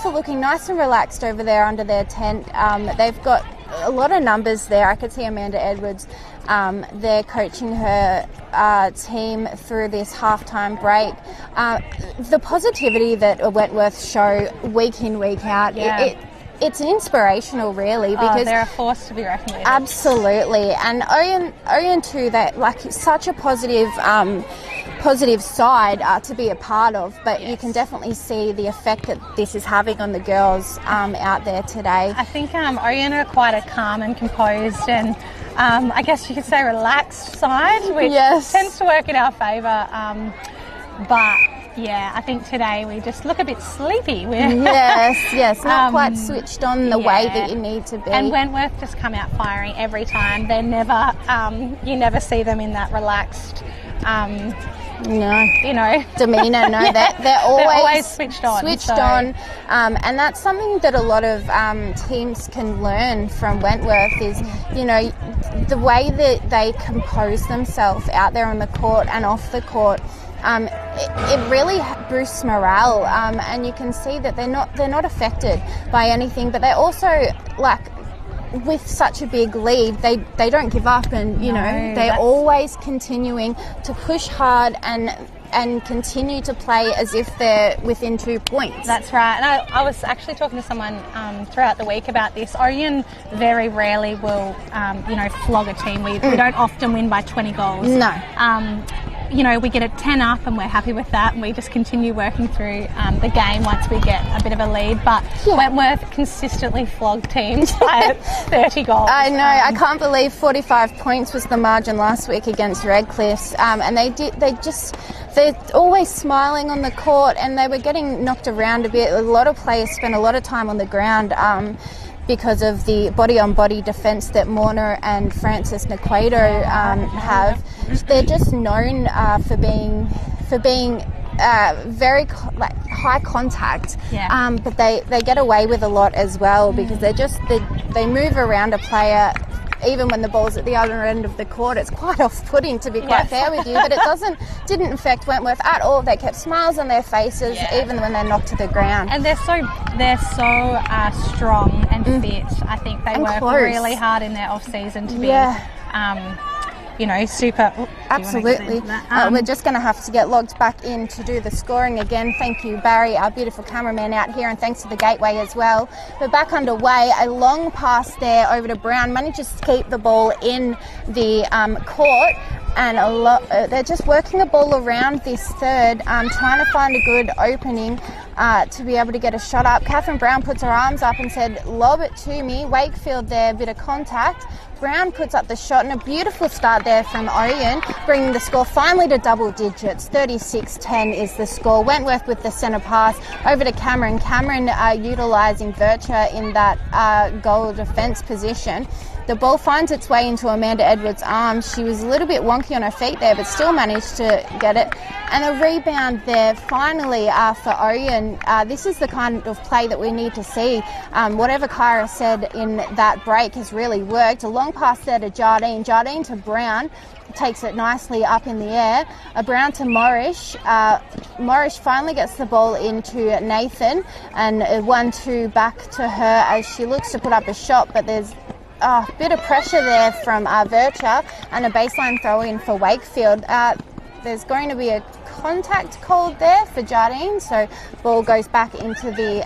Speaker 1: are looking nice and relaxed over there under their tent. They've got a lot of numbers there. I could see Amanda Edwards. They're coaching her team through this halftime break. The positivity that Wentworth show week in, week out, it's inspirational, really, because
Speaker 3: they're a force to be reckoned with.
Speaker 1: Absolutely. And Ouyen too, that like such a positive side to be a part of, but you can definitely see the effect that this is having on the girls out there today.
Speaker 3: I think Ouyen are quite a calm and composed and I guess you could say relaxed side, which tends to work in our favour. But yeah, I think today we just look a bit sleepy.
Speaker 1: Yes, not quite switched on the way that you need to be.
Speaker 3: And Wentworth just come out firing every time. They're never, you never see them in that relaxed,
Speaker 1: demeanour. No, they're always
Speaker 3: switched on.
Speaker 1: And that's something that a lot of teams can learn from Wentworth is, the way that they compose themselves out there on the court and off the court. It really boosts morale, and you can see that they're not affected by anything, but they're also with such a big lead, they don't give up, and they're always continuing to push hard and continue to play as if they're within 2 points.
Speaker 3: That's right. And I was actually talking to someone throughout the week about this. Ouyen very rarely will flog a team. We don't often win by 20 goals.
Speaker 1: No.
Speaker 3: We get a 10 up and we're happy with that, and we just continue working through the game once we get a bit of a lead. But Wentworth consistently flog teams by 30 goals.
Speaker 1: I know. I can't believe 45 points was the margin last week against Redcliffe. And they're always smiling on the court, and they were getting knocked around a bit. A lot of players spend a lot of time on the ground because of the body-on-body defence that Morna and Frances Naquato have. They're just known for being very high contact, but they get away with a lot as well because they move around a player. Even when the ball's at the other end of the court, it's quite off-putting, to be quite fair with you. But it didn't affect Wentworth at all. They kept smiles on their faces, even when they're knocked to the ground.
Speaker 3: And they're so strong and fit. I think they work really hard in their off-season to be super.
Speaker 1: Absolutely. We're just going to have to get logged back in to do the scoring again. Thank you, Barry, our beautiful cameraman out here, and thanks to the Gateway as well. We're back underway. A long pass there over to Brown, manages to keep the ball in the court, and they're just working the ball around this third, trying to find a good opening to be able to get a shot up. Catherine Brown puts her arms up and said, "Lob it to me." Wakefield there, a bit of contact. Brown puts up the shot, and a beautiful start there from Ouyen, bringing the score finally to double digits. 36-10 is the score. Wentworth with the centre pass over to Cameron. Cameron utilising Virtue in that goal defence position. The ball finds its way into Amanda Edwards' arms. She was a little bit wonky on her feet there, but still managed to get it. And a rebound there finally for Ouyen. This is the kind of play that we need to see. Whatever Kyra said in that break has really worked. A long pass there to Jardine. Jardine to Brown. Takes it nicely up in the air. A Brown to Morrish. Morrish finally gets the ball into Nathan, and a 1-2 back to her as she looks to put up a shot, but there's a bit of pressure there from Virtue, and a baseline throw in for Wakefield. There's going to be a contact called there for Jardine, so ball goes back into the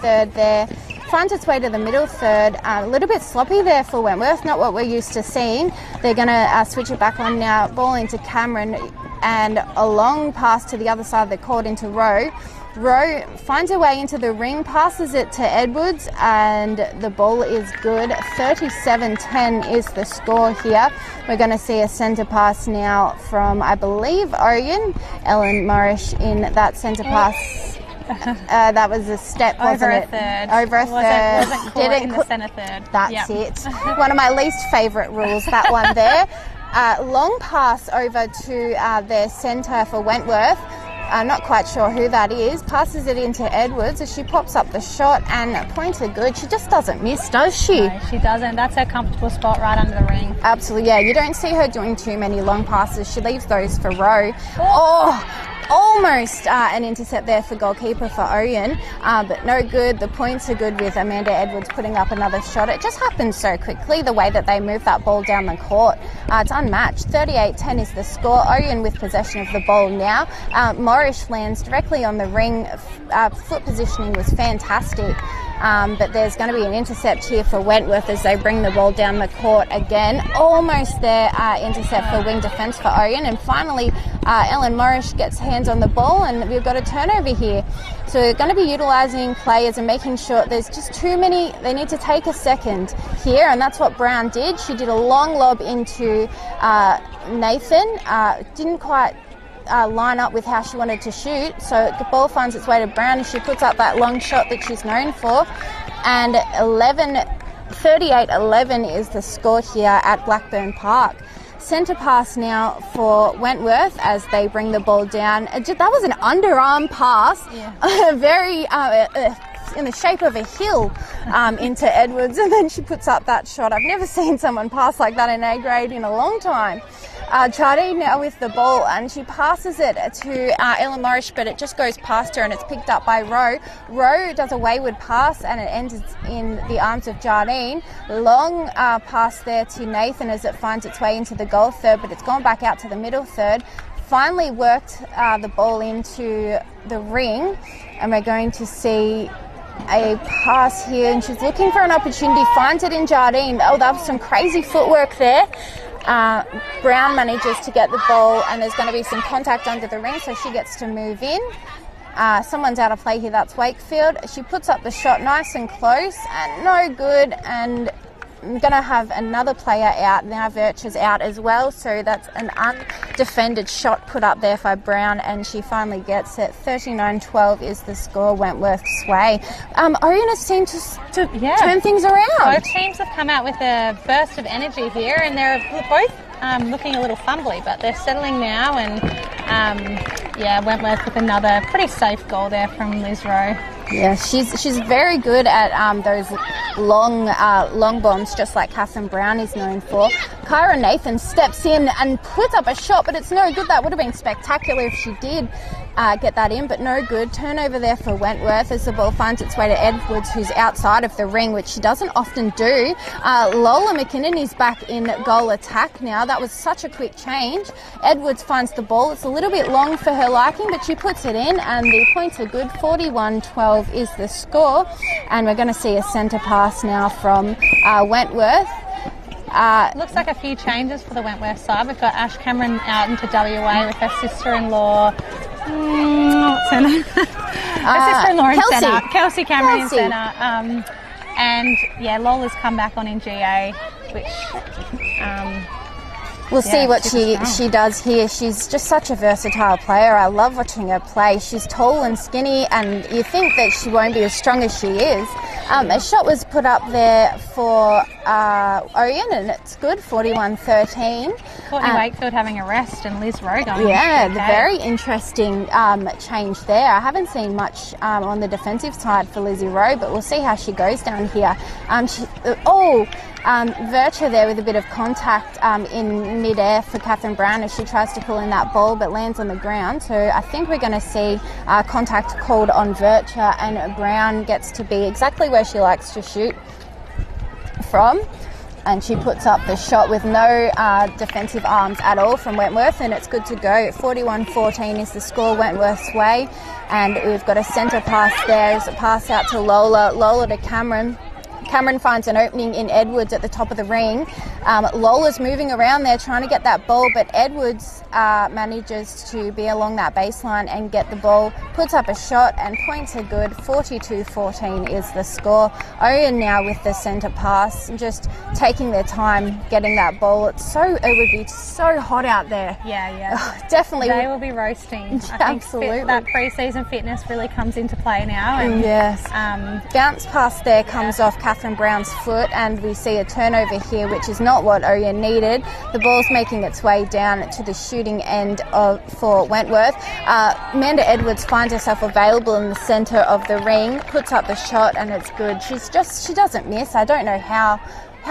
Speaker 1: third there. Finds its way to the middle third. A little bit sloppy there for Wentworth, not what we're used to seeing. They're going to switch it back on now. Ball into Cameron, and a long pass to the other side of the court into Rowe. Rowe finds her way into the ring, passes it to Edwards, and the ball is good. 37-10 is the score here. We're going to see a centre pass now from, I believe, Ouyen. Ellen Morrish in that centre pass. That was a step, wasn't it? Over a third.
Speaker 3: Wasn't caught in the centre third.
Speaker 1: That's it. One of my least favourite rules, that one there. Long pass over to their centre for Wentworth. Not quite sure who that is. Passes it into Edwards as she pops up the shot, and points are good. She just doesn't miss, does she?
Speaker 3: No, she doesn't. That's her comfortable spot right under the ring.
Speaker 1: Absolutely, yeah. You don't see her doing too many long passes. She leaves those for Rowe. Oh! Almost an intercept there for goalkeeper for Ouyen, but no good. The points are good with Amanda Edwards putting up another shot. It just happened so quickly, the way that they move that ball down the court. It's unmatched. 38-10 is the score. Ouyen with possession of the ball now. Morrish lands directly on the ring. Foot positioning was fantastic. But there's going to be an intercept here for Wentworth as they bring the ball down the court again. Almost there, intercept for wing defence for Ouyen. And finally, Ellen Morrish gets hands on the ball, and we've got a turnover here. So we're going to be utilising players and making sure there's just too many. They need to take a second here, and that's what Brown did. She did a long lob into Nathan. Didn't quite line up with how she wanted to shoot, so the ball finds its way to Brown and she puts up that long shot that she's known for, and 38-11 is the score here at Blackburn Park. Centre pass now for Wentworth as they bring the ball down. That was an underarm pass, very in the shape of a hill into Edwards, and then she puts up that shot. I've never seen someone pass like that in A grade in a long time. Jardine now with the ball, and she passes it to Ellen Morrish, but it just goes past her and it's picked up by Rowe. Rowe does a wayward pass and it ends in the arms of Jardine. Long pass there to Nathan as it finds its way into the goal third, but it's gone back out to the middle third. Finally worked the ball into the ring, and we're going to see a pass here, and she's looking for an opportunity, finds it in Jardine. Oh, that was some crazy footwork there. Brown manages to get the ball, and there's going to be some contact under the ring, so she gets to move in. Someone's out of play here, that's Wakefield. She puts up the shot nice and close, and no good, and I'm going to have another player out. Now Virtue's out as well, so that's an undefended shot put up there by Brown, and she finally gets it. 39-12 is the score, Wentworth's way. Ouyen has seemed to turn things around.
Speaker 3: Both teams have come out with a burst of energy here, and they're both looking a little fumbly, but they're settling now, and Wentworth with another pretty safe goal there from Liz Rowe.
Speaker 1: Yeah, she's very good at those long bombs, just like Catherine Brown is known for. Kyra Nathan steps in and puts up a shot, but it's no good. That would have been spectacular if she did get that in, but no good. Turnover there for Wentworth as the ball finds its way to Edwards, who's outside of the ring, which she doesn't often do. Lola McKinnon is back in goal attack now. That was such a quick change. Edwards finds the ball. It's a little bit long for her liking, but she puts it in, and the points are good. 41-12 is the score, and we're going to see a centre pass now from Wentworth.
Speaker 3: Looks like a few changes for the Wentworth side. We've got Ash Cameron out into WA with her sister-in-law. What's her name? Her sister-in-law in centre. Kelsey Cameron in centre. And Lola's come back on in GA, which
Speaker 1: we'll see what she does here. She's just such a versatile player. I love watching her play. She's tall and skinny, and you think that she won't be as strong as she is. A shot was put up there for Ouyen, and it's good, 41-13.
Speaker 3: Courtney Wakefield having a rest and Liz Rowe going.
Speaker 1: Yeah, very interesting change there. I haven't seen much on the defensive side for Lizzie Rowe, but we'll see how she goes down here. Virtue there with a bit of contact in mid-air for Catherine Brown as she tries to pull in that ball, but lands on the ground. So I think we're going to see contact called on Virtue, and Brown gets to be exactly where she likes to shoot from. And she puts up the shot with no defensive arms at all from Wentworth, and it's good to go. 41-14 is the score, Wentworth's way. And we've got a centre pass there as a pass out to Lola to Cameron. Cameron finds an opening in Edwards at the top of the ring. Lola's moving around there trying to get that ball, but Edwards manages to be along that baseline and get the ball, puts up a shot, and points are good. 42-14 is the score. Ouyen now with the centre pass, just taking their time getting that ball. It would be so hot out there.
Speaker 3: Yeah.
Speaker 1: Definitely.
Speaker 3: They will be roasting. I think
Speaker 1: Absolutely.
Speaker 3: that pre-season fitness really comes into play now. And,
Speaker 1: yes. Bounce pass there comes off Catherine Brown's foot, and we see a turnover here, which is not what Ouyen needed. The ball's making its way down to the shooting end for Wentworth. Amanda Edwards finds herself available in the centre of the ring, puts up the shot, and it's good. She doesn't miss. I don't know how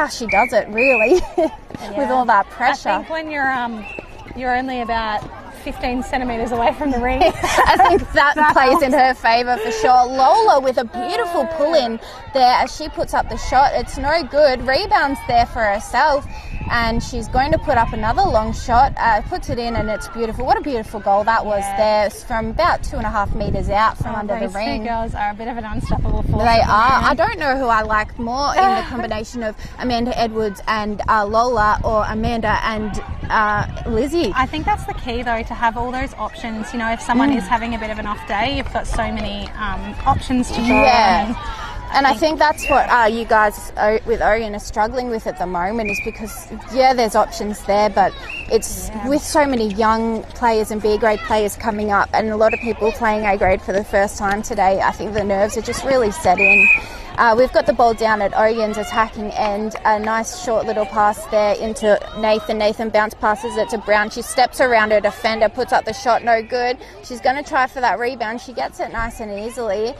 Speaker 1: she does it, really, with all that pressure.
Speaker 3: I think when you're only about 15 centimetres away from the ring.
Speaker 1: I think that plays in her favour for sure. Lola with a beautiful pull-in there as she puts up the shot. It's no good. Rebounds there for herself, and she's going to put up another long shot. Puts it in, and it's beautiful. What a beautiful goal that was there. It's from about 2.5 metres out from under the ring.
Speaker 3: These two girls are a bit of an unstoppable force.
Speaker 1: They are. I don't know who I like more in the combination of Amanda Edwards and Lola, or Amanda and Lizzie.
Speaker 3: I think that's the key, though, to have all those options. You know, if someone is having a bit of an off day, you've got so many options to go on.
Speaker 1: And I think that's what you guys with Ouyen are struggling with at the moment, is because, there's options there, but it's with so many young players and B-grade players coming up, and a lot of people playing A-grade for the first time today, I think the nerves are just really set in. We've got the ball down at Ouyen's attacking end. A nice short little pass there into Nathan. Nathan bounce passes it to Brown. She steps around her defender, puts up the shot, no good. She's going to try for that rebound. She gets it nice and easily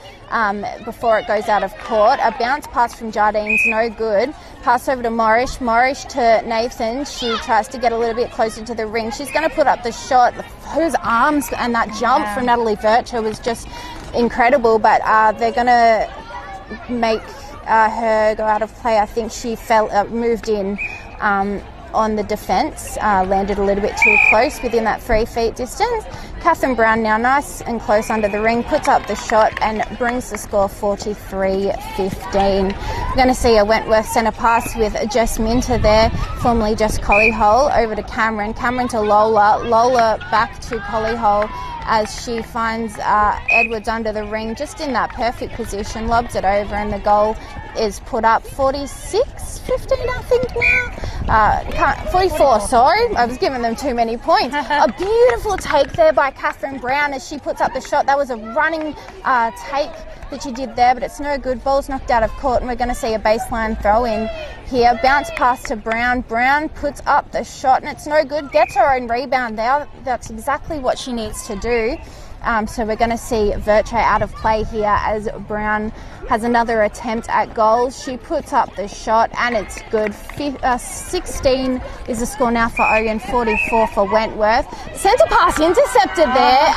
Speaker 1: before it goes out of court. A bounce pass from Jardine's no good. Pass over to Morrish. Morrish to Nathan. She tries to get a little bit closer to the ring. She's going to put up the shot. Whose arms and that jump from Natalie Virtue was just incredible, but they're going to make her go out of play. I think she moved in on the defence, landed a little bit too close within that 3 feet distance. Catherine Brown now nice and close under the ring, puts up the shot and brings the score 43-15. We're going to see a Wentworth centre pass with Jess Minter there, formerly Jess Collyhole, over to Cameron. Cameron to Lola. Lola back to Collyhole as she finds Edwards under the ring, just in that perfect position, lobs it over, and the goal is put up. 46-15, I think now. 44, sorry. I was giving them too many points. A beautiful take there by Catherine Brown as she puts up the shot. That was a running take that she did there, but it's no good. Ball's knocked out of court, and we're going to see a baseline throw in here. Bounce pass to Brown. Brown puts up the shot, and it's no good. Gets her own rebound there. That's exactly what she needs to do. So we're going to see Virtue out of play here as Brown has another attempt at goal. She puts up the shot, and it's good. 16 is the score now for Ouyen, 44 for Wentworth. Centre pass intercepted there.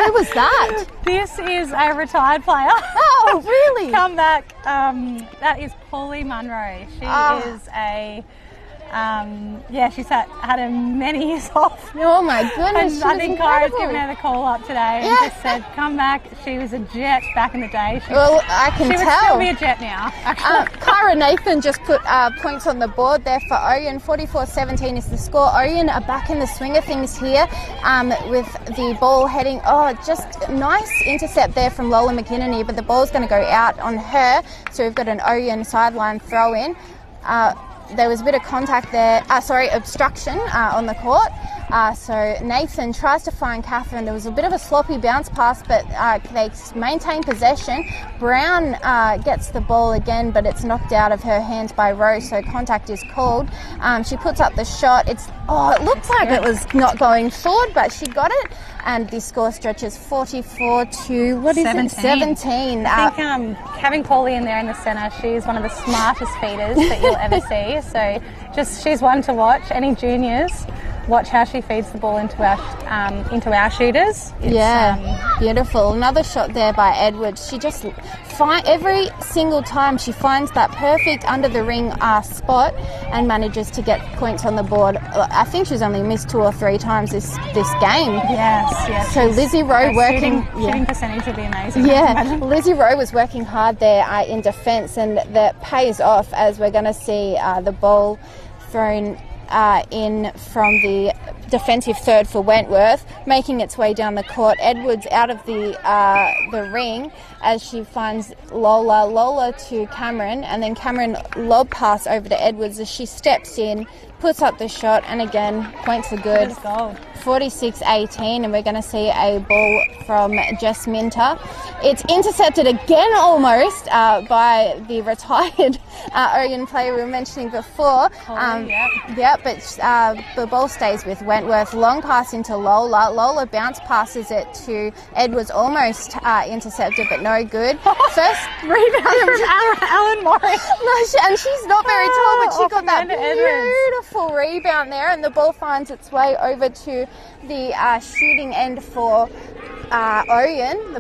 Speaker 1: Who was that?
Speaker 3: This is a retired player.
Speaker 1: Oh, really?
Speaker 3: Come back. That is Paulie Munro. She is a... she's had many years off.
Speaker 1: Oh my goodness,
Speaker 3: and I think Kyra's given her the call up today and just said, come back. She was a jet back in the day.
Speaker 1: I can tell.
Speaker 3: She would still be a jet now, actually.
Speaker 1: Kyra Nathan just put points on the board there for Ouyen. 44-17 is the score. Ouyen are back in the swing of things here with the ball heading. Just nice intercept there from Lola McKinnon, but the ball's going to go out on her. So we've got an Ouyen sideline throw in. There was a bit of contact there, obstruction on the court. So Nathan tries to find Catherine. There was a bit of a sloppy bounce pass, but they maintain possession. Brown gets the ball again, but it's knocked out of her hands by Rose, so contact is called. She puts up the shot. It looks like it was not going forward, but she got it. And the score stretches 44 to 17.
Speaker 3: I think having Paulie in there in the centre, she's one of the smartest feeders that you'll ever see. So she's one to watch. Any juniors, watch how she feeds the ball into our shooters. It's,
Speaker 1: beautiful. Another shot there by Edwards. She just every single time she finds that perfect under the ring spot and manages to get points on the board. I think she's only missed 2 or 3 times this game.
Speaker 3: Yes.
Speaker 1: So Lizzie Rowe
Speaker 3: shooting percentage would be amazing.
Speaker 1: Yeah, Lizzie Rowe was working hard there in defence, and that pays off as we're going to see the ball thrown in from the defensive third for Wentworth, making its way down the court. Edwards out of the ring as she finds Lola to Cameron, and then Cameron lob pass over to Edwards as she steps in, puts up the shot, and again, points are good. 46-18, and we're going to see a ball from Jess Minter. It's intercepted again almost by the retired Ouyen player we were mentioning before. But the ball stays with Wentworth. Long pass into Lola. Lola bounce passes it to Edwards, almost intercepted, but no good. First rebound from
Speaker 3: Ellen Morris.
Speaker 1: And she's not very tall, but she got that beautiful rebound there, and the ball finds its way over to the shooting end for Ouyen.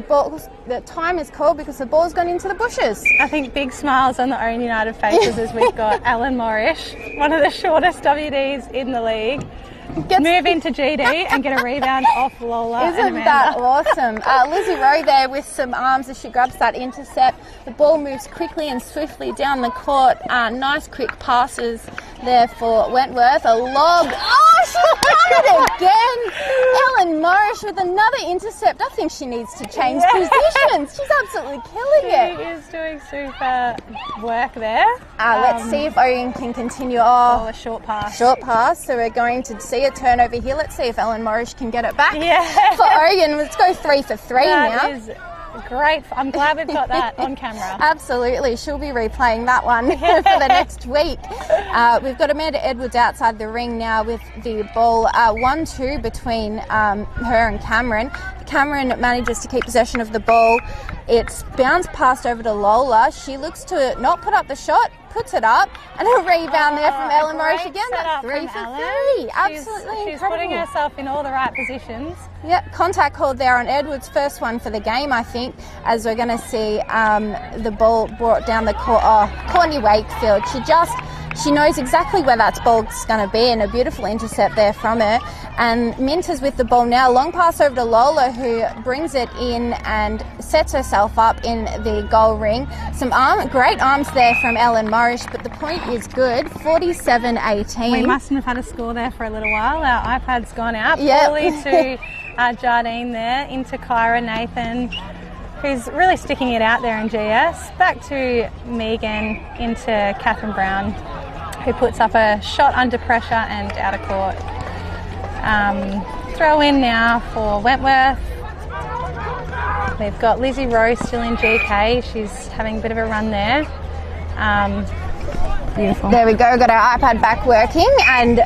Speaker 1: The time is called because the ball's gone into the bushes.
Speaker 3: I think big smiles on the Ouyen United faces as we've got Ellen Morris, one of the shortest WDs in the league, move into GD and get a rebound off Lola.
Speaker 1: Isn't that awesome? Lizzie Rowe there with some arms as she grabs that intercept. The ball moves quickly and swiftly down the court. Nice quick passes there for Wentworth. A lob. Oh, she's done it again. Ellen Morris with another intercept. I think she needs to change positions. She's absolutely killing it.
Speaker 3: She is doing super work there.
Speaker 1: Let's see if Ouyen can continue.
Speaker 3: A short pass.
Speaker 1: Short pass. So we're going to see a turnover here. Let's see if Ellen Morris can get it back for Ouyen. Let's go 3 for 3 now.
Speaker 3: That is great. I'm glad we've got that on camera.
Speaker 1: Absolutely. She'll be replaying that one for the next week. We've got Amanda Edwards outside the ring now with the ball. 1-2 between her and Cameron. Cameron manages to keep possession of the ball. It's bounced passed over to Lola. She looks to not put up the shot, puts it up, and a rebound there from Ellen Morris again. That's 3 for 3. Absolutely incredible.
Speaker 3: She's putting herself in all the right positions.
Speaker 1: Yep, contact called there on Edwards' first one for the game, I think, as we're going to see the ball brought down the court. Courtney Wakefield, she knows exactly where that ball's going to be, and a beautiful intercept there from her. And Minter's with the ball now. Long pass over to Lola, who brings it in and sets herself up in the goal ring. Some great arms there from Ellen Morris, but the point is good. 47-18.
Speaker 3: We mustn't have had a score there for a little while. Our iPad's gone out. Poorly to Jardine there, into Kyra Nathan, who's really sticking it out there in GS. Back to Megan, into Catherine Brown, who puts up a shot under pressure and out of court. Throw in now for Wentworth. They've got Lizzie Rowe still in GK. She's having a bit of a run there. Beautiful.
Speaker 1: There we go, got our iPad back working, and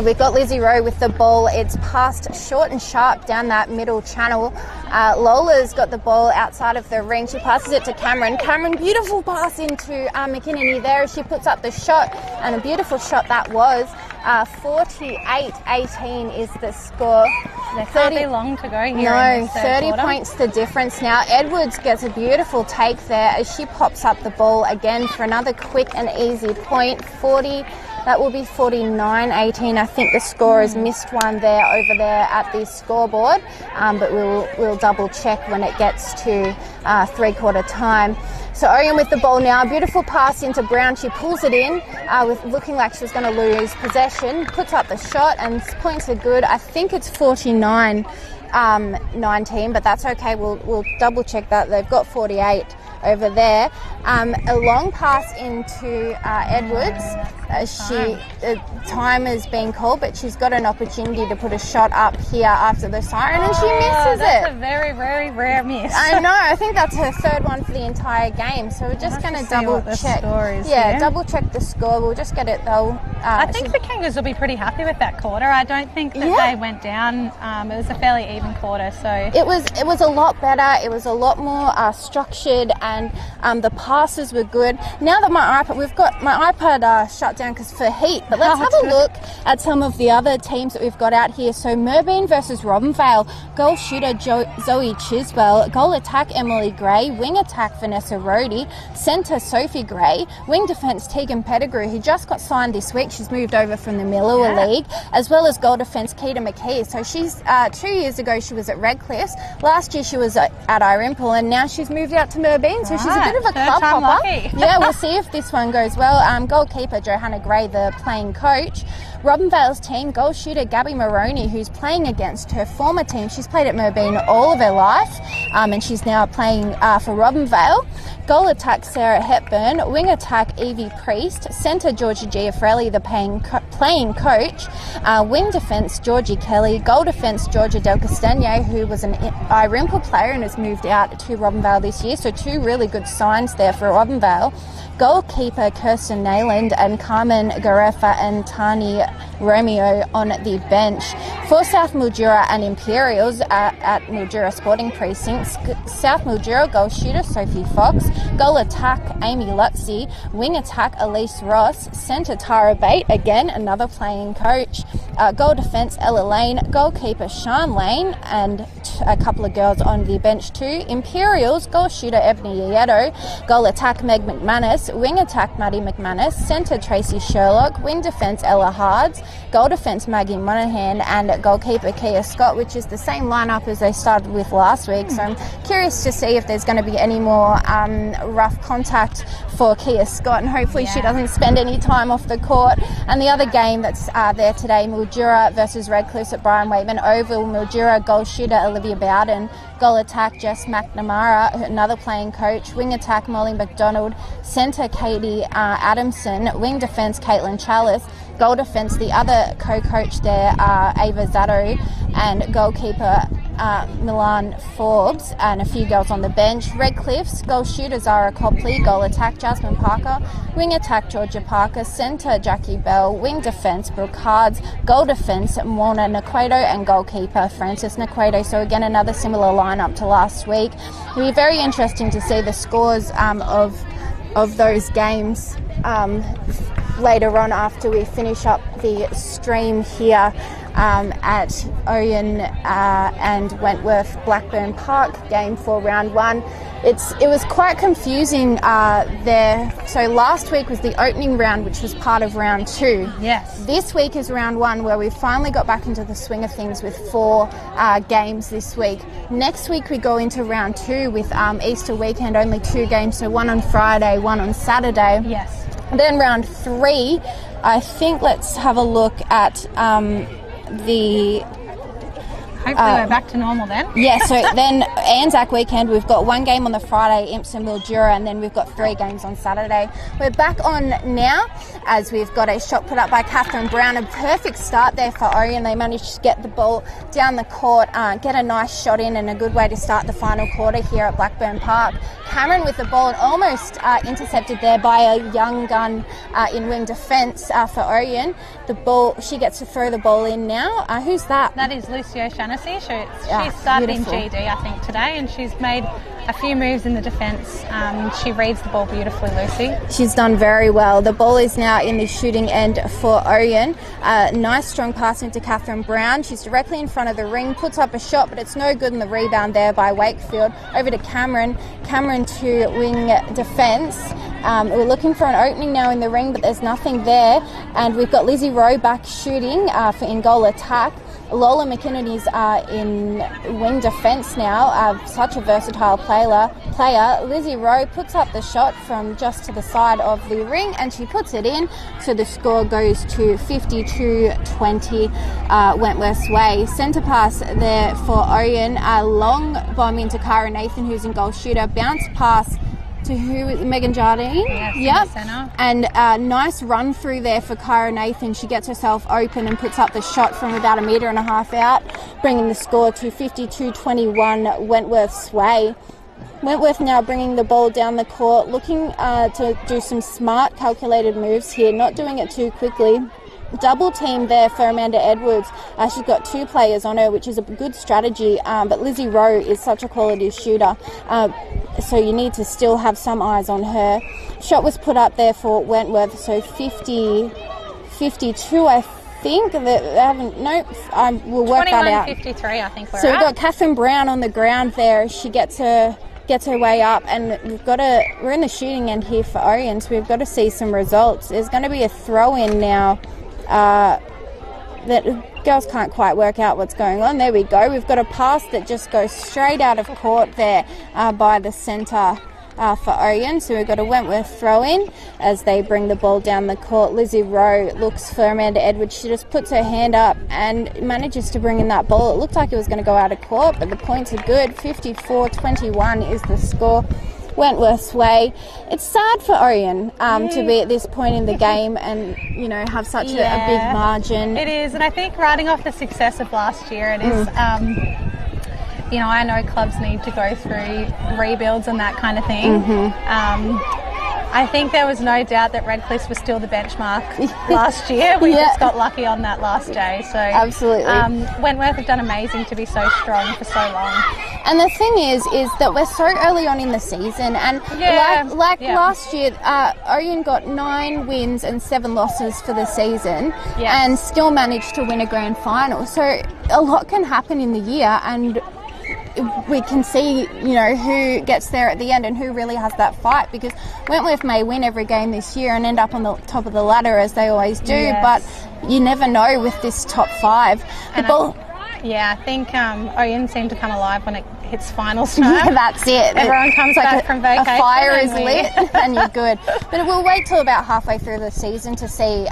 Speaker 1: we've got Lizzie Rowe with the ball. It's passed short and sharp down that middle channel. Lola's got the ball outside of the ring. She passes it to Cameron. Cameron, beautiful pass into McKinney there. She puts up the shot, and a beautiful shot that was. 48-18 is the score.
Speaker 3: There can't be long to go here.
Speaker 1: No, 30 points the difference now. Edwards gets a beautiful take there as she pops up the ball again for another quick and easy point. That will be 49-18. I think the score has missed one there over there at the scoreboard, but we'll double check when it gets to 3/4 time. So Ouyen with the ball now. Beautiful pass into Brown. She pulls it in with looking like she was going to lose possession. Puts up the shot and points are good. I think it's 49-19, but that's okay. We'll double check that. They've got 48 over there. A long pass into Edwards. Time has been called, but she's got an opportunity to put a shot up here after the siren, and she misses
Speaker 3: that's a very, very rare miss.
Speaker 1: I know. I think that's her third one for the entire game. So we're just going to double check. Double check the score. We'll just get it though.
Speaker 3: I think the Kangas will be pretty happy with that quarter. I don't think that they went down. It was a fairly even quarter. So
Speaker 1: it was a lot better. It was a lot more structured, and the passes were good. Now that we've got my iPad shut down because for heat, but let's have a look at some of the other teams that we've got out here. So Merbein versus Robinvale. Goal shooter Zoe Chiswell. Goal attack Emily Gray. Wing attack Vanessa Rohde. Centre Sophie Gray. Wing defence Tegan Pettigrew, who just got signed this week. She's moved over from the Miller League, as well as goal defence Keita McKee. So she's 2 years ago she was at Redcliffs. Last year she was at Irimple, and now she's moved out to Merbein. playing, so she's a bit of a club hopper. Yeah, we'll see if this one goes well. Goalkeeper Johanna Gray, the playing coach. Robinvale's team, goal shooter Gabby Maroney, who's playing against her former team. She's played at Merbeen all of her life, and she's now playing for Robinvale. Goal attack Sarah Hepburn, wing attack Evie Priest, centre Georgia Giafrelli, the playing coach, wing defence Georgie Kelly, goal defence Georgia Del Castagno, who was an Irimple player and has moved out to Robinvale this year, so two really good signs there for Robinvale. Goalkeeper Kirsten Nayland and Carmen Garefa and Tani Romeo on the bench. For South Mildura and Imperials at Mildura Sporting Precincts, South Mildura goal shooter Sophie Fox, goal attack Amy Lutzy, wing attack Elise Ross, centre Tara Bate, again another playing coach, goal defence Ella Lane, goalkeeper Sean Lane, and a couple of girls on the bench too. Imperials goal shooter Ebony Yeto, goal attack Meg McManus, wing attack Maddie McManus, centre Tracy Sherlock, wing defence Ella Hards, goal defence Maggie Monahan, and goalkeeper Kia Scott, which is the same lineup as they started with last week. So I'm curious to see if there's going to be any more rough contact for Kia Scott, and hopefully she doesn't spend any time off the court. And the other game that's there today, Mildura versus Redcliffe at Brian Waitman Oval. Mildura goal shooter Olivia Bowden, goal attack Jess McNamara, another playing coach, wing attack Molly McDonald, centre Katie Adamson, wing defence Caitlin Chalice, goal defence the other co-coach there Ava Zato, and goalkeeper Milan Forbes, and a few girls on the bench. Redcliffe's goal shooter Zara Copley, goal attack Jasmine Parker, wing attack Georgia Parker, centre Jackie Bell, wing defence Brooke Hards, goal defence Mona Naquedo, and goalkeeper Francis Naquedo. So again, another similar lineup to last week. It'll be very interesting to see the scores of those games later on after we finish up the stream here at Ouyen and Wentworth Blackburn Park game for round one. It was quite confusing there. So last week was the opening round, which was part of round two.
Speaker 3: Yes.
Speaker 1: This week is round one, where we finally got back into the swing of things with 4 games this week. Next week we go into round two with Easter weekend, only 2 games, so one on Friday, one on Saturday.
Speaker 3: Yes.
Speaker 1: And then round 3, I think let's have a look at the...
Speaker 3: Hopefully we're back to normal then.
Speaker 1: Yeah, so then Anzac weekend, we've got 1 game on the Friday, Imps and Mildura, and then we've got 3 games on Saturday. We're back on now, as we've got a shot put up by Catherine Brown. A perfect start there for Ouyen. They managed to get the ball down the court, get a nice shot in, and a good way to start the final quarter here at Blackburn Park. Cameron with the ball, and almost intercepted there by a young gun in wing defence for Ouyen. The ball, she gets to throw the ball in now. Who's that?
Speaker 3: That is Lucy O'Shaughnessy. She's started beautiful. In GD, I think, today, and she's made a few moves in the defence. She reads the ball beautifully, Lucy. She's
Speaker 1: done very well. The ball is now in the shooting end for Ouyen. Nice strong pass into Catherine Brown. She's directly in front of the ring, puts up a shot, but it's no good in the rebound there by Wakefield. Over to Cameron. Cameron to wing defence. We're looking for an opening now in the ring, but there's nothing there. And we've got Lizzie Rowe back shooting for in goal attack. Lola McKinnon is in wing defence now, such a versatile player. Lizzie Rowe puts up the shot from just to the side of the ring, and she puts it in, so the score goes to 52-20 Wentworth's way. Centre pass there for Ouyen, a long bomb into Cara Nathan, who's in goal shooter, bounce pass to Megan Jardine.
Speaker 3: Yes, centre.
Speaker 1: And a nice run through there for Kyra Nathan. She gets herself open and puts up the shot from about 1.5 metres out, bringing the score to 52-21 Wentworth's way. Wentworth now bringing the ball down the court, looking to do some smart, calculated moves here, not doing it too quickly. Double team there for Amanda Edwards. She's got 2 players on her, which is a good strategy, but Lizzie Rowe is such a quality shooter, so you need to still have some eyes on her. Shot was put up there for Wentworth, so 50-52 I think. We'll work that out.
Speaker 3: 21-53 I think we're
Speaker 1: So
Speaker 3: at.
Speaker 1: we've got Catherine Brown on the ground there. She gets her way up, and we're in the shooting end here for Ouyen, so we've got to see some results. There's going to be a throw in now. That girls can't quite work out what's going on. There we go. We've got a pass that just goes straight out of court there by the centre for Ouyen. So we've got a Wentworth throw-in as they bring the ball down the court. Lizzie Rowe looks for Amanda Edwards. She just puts her hand up and manages to bring in that ball. It looked like it was going to go out of court, but the points are good. 54-21 is the score. Wentworth's way. It's sad for Ouyen to be at this point in the game and, you know, have such a big margin.
Speaker 3: It is, and I think riding off the success of last year, it is, you know, I know clubs need to go through rebuilds and that kind of thing. I think there was no doubt that Redcliffe was still the benchmark last year. We just got lucky on that last day. So
Speaker 1: absolutely.
Speaker 3: Wentworth have done amazing to be so strong for so long.
Speaker 1: And the thing is that we're so early on in the season, and like last year, Ouyen got 9 wins and 7 losses for the season, and still managed to win a grand final. So a lot can happen in the year, and we can see, you know, who gets there at the end and who really has that fight, because Wentworth may win every game this year and end up on the top of the ladder as they always do, but you never know with this top 5.
Speaker 3: I think Ouyen seemed to come alive when it hits finals time.
Speaker 1: Yeah, that's it.
Speaker 3: Everyone comes back from vacation.
Speaker 1: A fire is lit and you're good. But we'll wait till about halfway through the season to see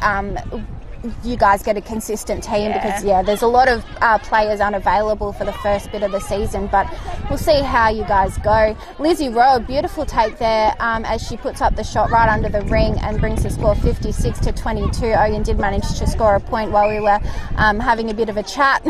Speaker 1: you guys get a consistent team, because there's a lot of players unavailable for the first bit of the season, but we'll see how you guys go. Lizzie Rowe, beautiful take there as she puts up the shot right under the ring and brings the score 56-22. Ouyen did manage to score a point while we were having a bit of a chat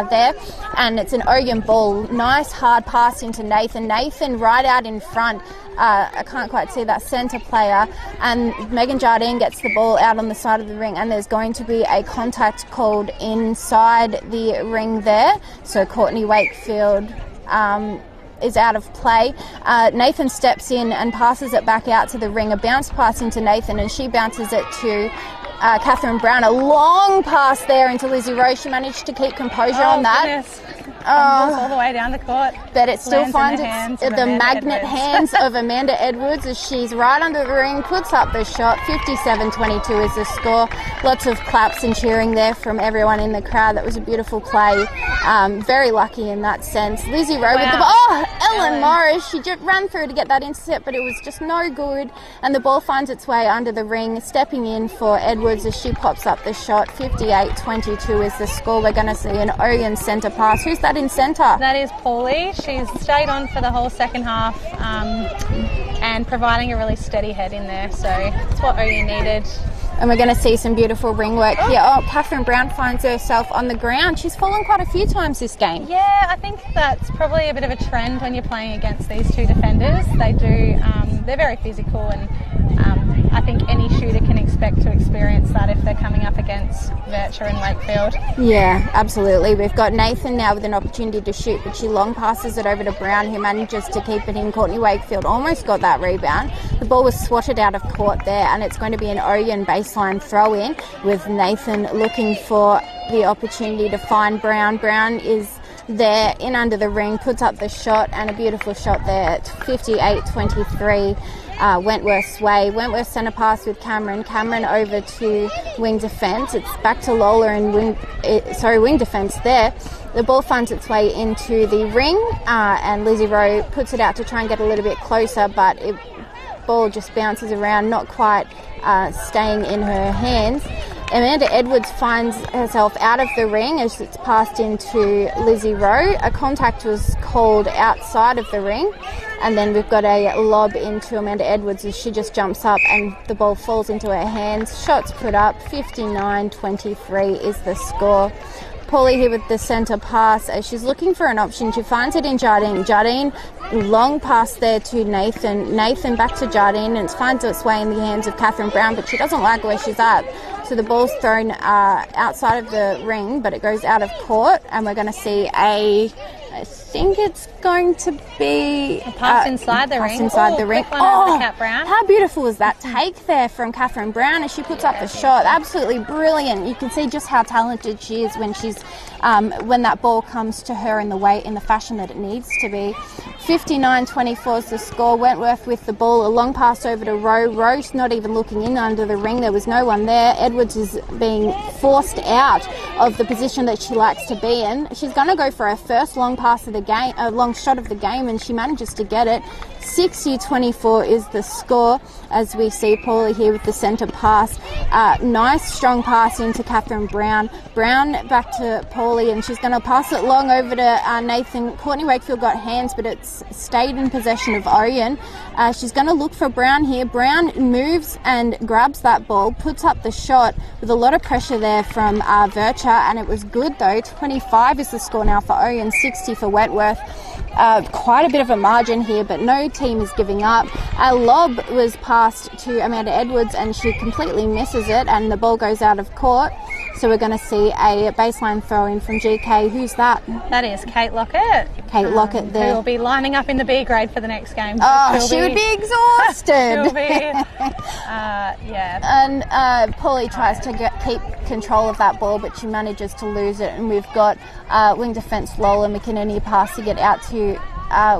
Speaker 1: there, and it's an Ouyen ball. Nice hard pass into Nathan right out in front. I can't quite see that centre player, and Megan Jardine gets the ball out on the side of the ring, and there's going to be a contact called inside the ring there, so Courtney Wakefield is out of play. Nathan steps in and passes it back out to the ring, a bounce pass into Nathan, and she bounces it to Catherine Brown. A long pass there into Lizzie Rowe. She managed to keep composure on that.
Speaker 3: Goodness. All the way down the court.
Speaker 1: But it still finds the magnet hands of Amanda Edwards as she's right under the ring, puts up the shot. 57-22 is the score. Lots of claps and cheering there from everyone in the crowd. That was a beautiful play. Very lucky in that sense. Lizzie Rowe with the ball. Oh, Ellen Morris. She just ran through to get that intercept, but it was just no good. And the ball finds its way under the ring, stepping in for Edwards as she pops up the shot. 58-22 is the score. We're going to see an Ouyen centre pass. Who's that in centre?
Speaker 3: That is Paulie. She's stayed on for the whole second half and providing a really steady head in there. So it's what Ouyen needed.
Speaker 1: And we're going to see some beautiful ring work here. Oh, Catherine Brown finds herself on the ground. She's fallen quite a few times this game.
Speaker 3: Yeah, I think that's probably a bit of a trend when you're playing against these two defenders. They do, they're very physical, and I think any shooter can expect to experience that if they're coming up against Virtua and Wakefield.
Speaker 1: Yeah, absolutely. We've got Nathan now with an opportunity to shoot, but she long passes it over to Brown, who manages to keep it in. Courtney Wakefield almost got that rebound. The ball was swatted out of court there, and it's going to be an Ouyen baseline throw in with Nathan looking for the opportunity to find Brown. Brown is there in under the ring, puts up the shot, and a beautiful shot there at 58-23. Wentworth's way. Wentworth centre pass with Cameron. Cameron over to wing defence. It's back to Lola and wing defence there. The ball finds its way into the ring, and Lizzie Rowe puts it out to try and get a little bit closer, but ball just bounces around, not quite staying in her hands. Amanda Edwards finds herself out of the ring as it's passed into Lizzie Rowe. A contact was called outside of the ring, and then we've got a lob into Amanda Edwards as she just jumps up and the ball falls into her hands. Shots put up. 59-23 is the score. Paulie here with the centre pass as she's looking for an option. She finds it in Jardine. Jardine, long pass there to Nathan. Nathan back to Jardine, and it finds its way in the hands of Catherine Brown, but she doesn't like where she's at. So the ball's thrown outside of the ring, but it goes out of court, and we're going to see I think it's going to be
Speaker 3: a pass inside the ring.
Speaker 1: Inside the ring.
Speaker 3: Brown.
Speaker 1: How beautiful was that take there from Catherine Brown as she puts up the shot? Absolutely brilliant. You can see just how talented she is when she's when that ball comes to her in the fashion that it needs to be. 59-24 is the score. Wentworth with the ball, a long pass over to Rowe. Rowe's not even looking in under the ring. There was no one there. Edwards is being forced out of the position that she likes to be in. She's going to go for her first long pass of the game, a long shot of the game, and she manages to get it. 60-24 is the score, as we see Paulie here with the centre pass. Nice strong pass into Catherine Brown. Brown back to Paulie, and she's going to pass it long over to Nathan. Courtney Wakefield got hands, but it's stayed in possession of Ouyen. She's going to look for Brown here. Brown moves and grabs that ball, puts up the shot with a lot of pressure there from Vircher, and it was good though. 25 is the score now for Ouyen, 60 for Wentworth. Quite a bit of a margin here, but no team is giving up. A lob was passed to Amanda Edwards, and she completely misses it, and the ball goes out of court. So we're going to see a baseline throw in from GK. Who's that?
Speaker 3: That is Kate Lockett.
Speaker 1: Kate Lockett there.
Speaker 3: Who will be lining up in the B grade for the next game.
Speaker 1: Oh, she would be exhausted.
Speaker 3: She'll be,
Speaker 1: And Paulie tries to keep control of that ball, but she manages to lose it. And we've got wing defence Lola McKinney passing it out to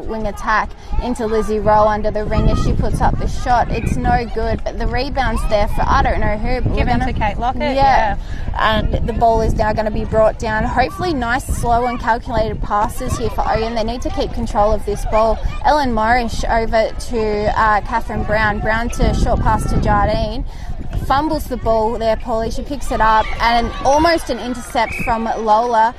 Speaker 1: wing attack into Lizzie Rowe under the ring as she puts up the shot. It's no good, but the rebound's there for I don't know who.
Speaker 3: Given to Kate Lockett.
Speaker 1: Yeah. And the ball is now going to be brought down. Hopefully nice, slow and calculated passes here for Ouyen. They need to keep control of this ball. Ellen Morrish over to Catherine Brown. Brown to short pass to Jardine. Fumbles the ball there, Paulie. She picks it up, and almost an intercept from Lola.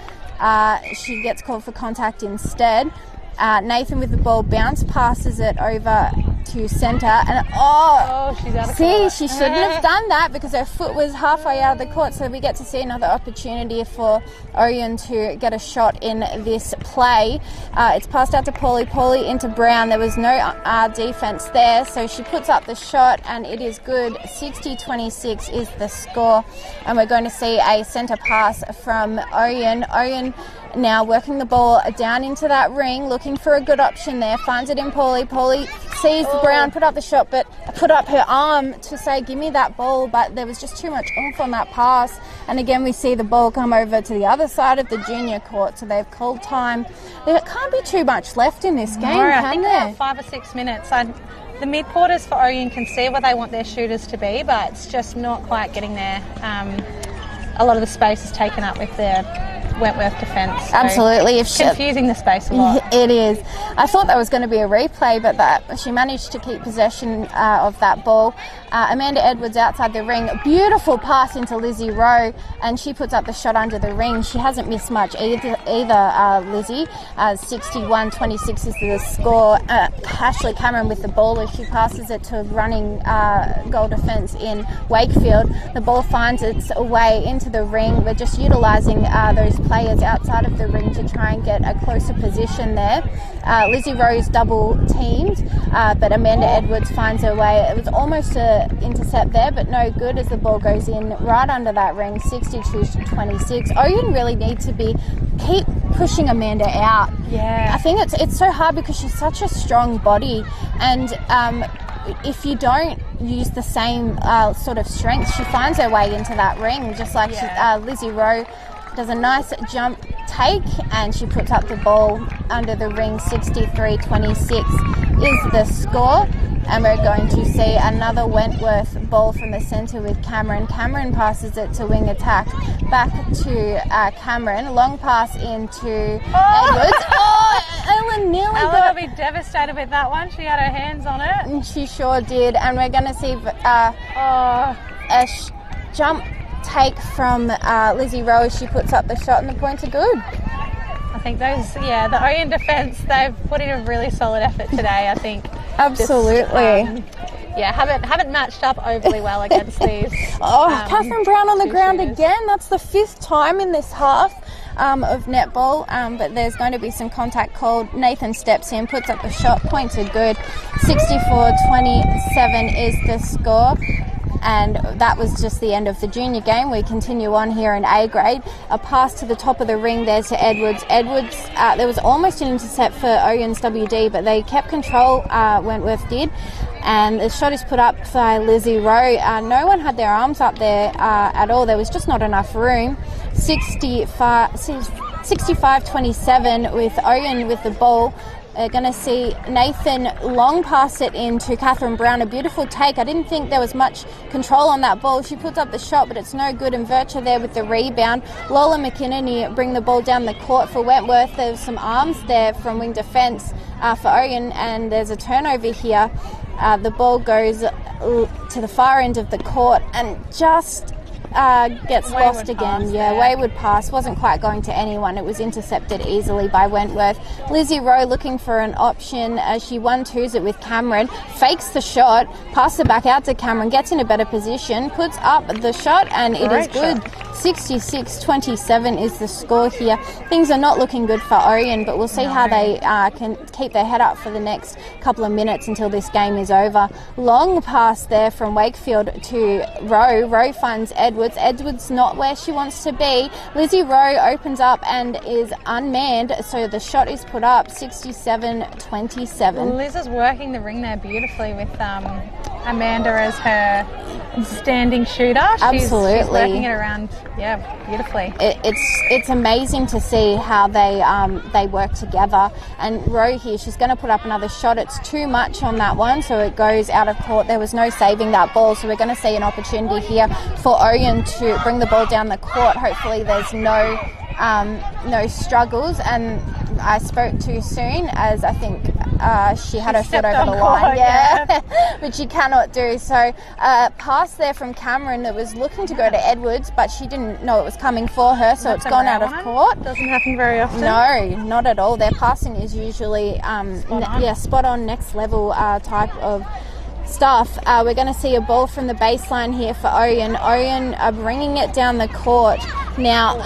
Speaker 1: She gets called for contact instead. Nathan with the ball, bounce passes it over to centre, and
Speaker 3: she's out of
Speaker 1: court. She shouldn't have done that because her foot was halfway out of the court, so we get to see another opportunity for Ouyen to get a shot in this play. It's passed out to Paulie into Brown. There was no defence there, so she puts up the shot, and it is good. 60-26 is the score, and we're going to see a centre pass from Ouyen. Ouyen now working the ball down into that ring, looking for a good option there, finds it in Paulie. Paulie sees Brown put up the shot, but put up her arm to say, give me that ball, but there was just too much oomph on that pass. And again, we see the ball come over to the other side of the junior court, so they've called time. There can't be too much left in this game, can there?
Speaker 3: About 5 or 6 minutes. The mid-quarters for Ouyen can see where they want their shooters to be, but it's just not quite getting there. A lot of the space is taken up with their Wentworth defence. So
Speaker 1: absolutely.
Speaker 3: Confusing the space a lot.
Speaker 1: It is. I thought that was going to be a replay, but she managed to keep possession of that ball. Amanda Edwards outside the ring. Beautiful pass into Lizzie Rowe, and she puts up the shot under the ring. She hasn't missed much either Lizzie. 61-26 is the score. Ashley Cameron with the ball as she passes it to running goal defence in Wakefield. The ball finds its way into the ring. We're just utilising those players outside of the ring to try and get a closer position there. Lizzie Rowe's double teamed, but Amanda Edwards finds her way. It was almost an intercept there, but no good as the ball goes in right under that ring. 62-26. Ouyen really need to keep pushing Amanda out.
Speaker 3: Yeah,
Speaker 1: I think it's so hard because she's such a strong body, and if you don't use the same sort of strength, she finds her way into that ring, just like Lizzie Rowe does a nice jump take, and she puts up the ball under the ring. 63-26 is the score, and we're going to see another Wentworth ball from the centre with Cameron. Cameron passes it to wing attack, back to Cameron. Long pass into Edwards. Ellen
Speaker 3: will be devastated with that one. She had her hands on it.
Speaker 1: And she sure did, and we're going to see a jump take from Lizzie Rowe as she puts up the shot, and the points are good.
Speaker 3: I think the Ouyen defence, they've put in a really solid effort today, I think.
Speaker 1: Absolutely.
Speaker 3: Haven't matched up overly well against these.
Speaker 1: Catherine Brown on the ground shooters again. That's the 5th time in this half of netball, but there's going to be some contact called. Nathan steps in, puts up the shot, points are good. 64-27 is the score. And that was just the end of the junior game. We continue on here in A grade. A pass to the top of the ring there to Edwards. There was almost an intercept for Ouyen's WD, but they kept control, Wentworth did. And the shot is put up by Lizzie Rowe. No one had their arms up there at all. There was just not enough room. 65-27 with Ouyen with the ball. We're going to see Nathan long pass it into Catherine Brown. A beautiful take. I didn't think there was much control on that ball. She puts up the shot, but it's no good. And Virtue there with the rebound. Lola McKinney bring the ball down the court for Wentworth. There's some arms there from wing defence for Ouyen, and there's a turnover here. The ball goes to the far end of the court and just gets lost again. Wayward pass. Wasn't quite going to anyone. It was intercepted easily by Wentworth. Lizzie Rowe looking for an option as she 1-2s it with Cameron. Fakes the shot. Passes it back out to Cameron. Gets in a better position. Puts up the shot and it is good. 66-27 is the score here. Things are not looking good for Ouyen, but we'll see how they can keep their head up for the next couple of minutes until this game is over. Long pass there from Wakefield to Rowe. Rowe finds Edwards. Edwards not where she wants to be. Lizzie Rowe opens up and is unmanned, so the shot is put up. 67-27.
Speaker 3: Liz is working the ring there beautifully with Amanda as her standing shooter. She's working it around, beautifully.
Speaker 1: It's amazing to see how they work together. And Rowe here, she's going to put up another shot. It's too much on that one, so it goes out of court. There was no saving that ball, so we're going to see an opportunity here for Ouyen to bring the ball down the court. Hopefully there's no struggles, and I spoke too soon as I think she had her foot over the line, which you cannot do. So pass there from Cameron that was looking to go to Edwards, but she didn't know it was coming for her, so it's gone out of court.
Speaker 3: Doesn't happen very often.
Speaker 1: No, not at all. Their passing is usually spot on, next level type of stuff. We're going to see a ball from the baseline here for Ouyen. Ouyen are bringing it down the court now.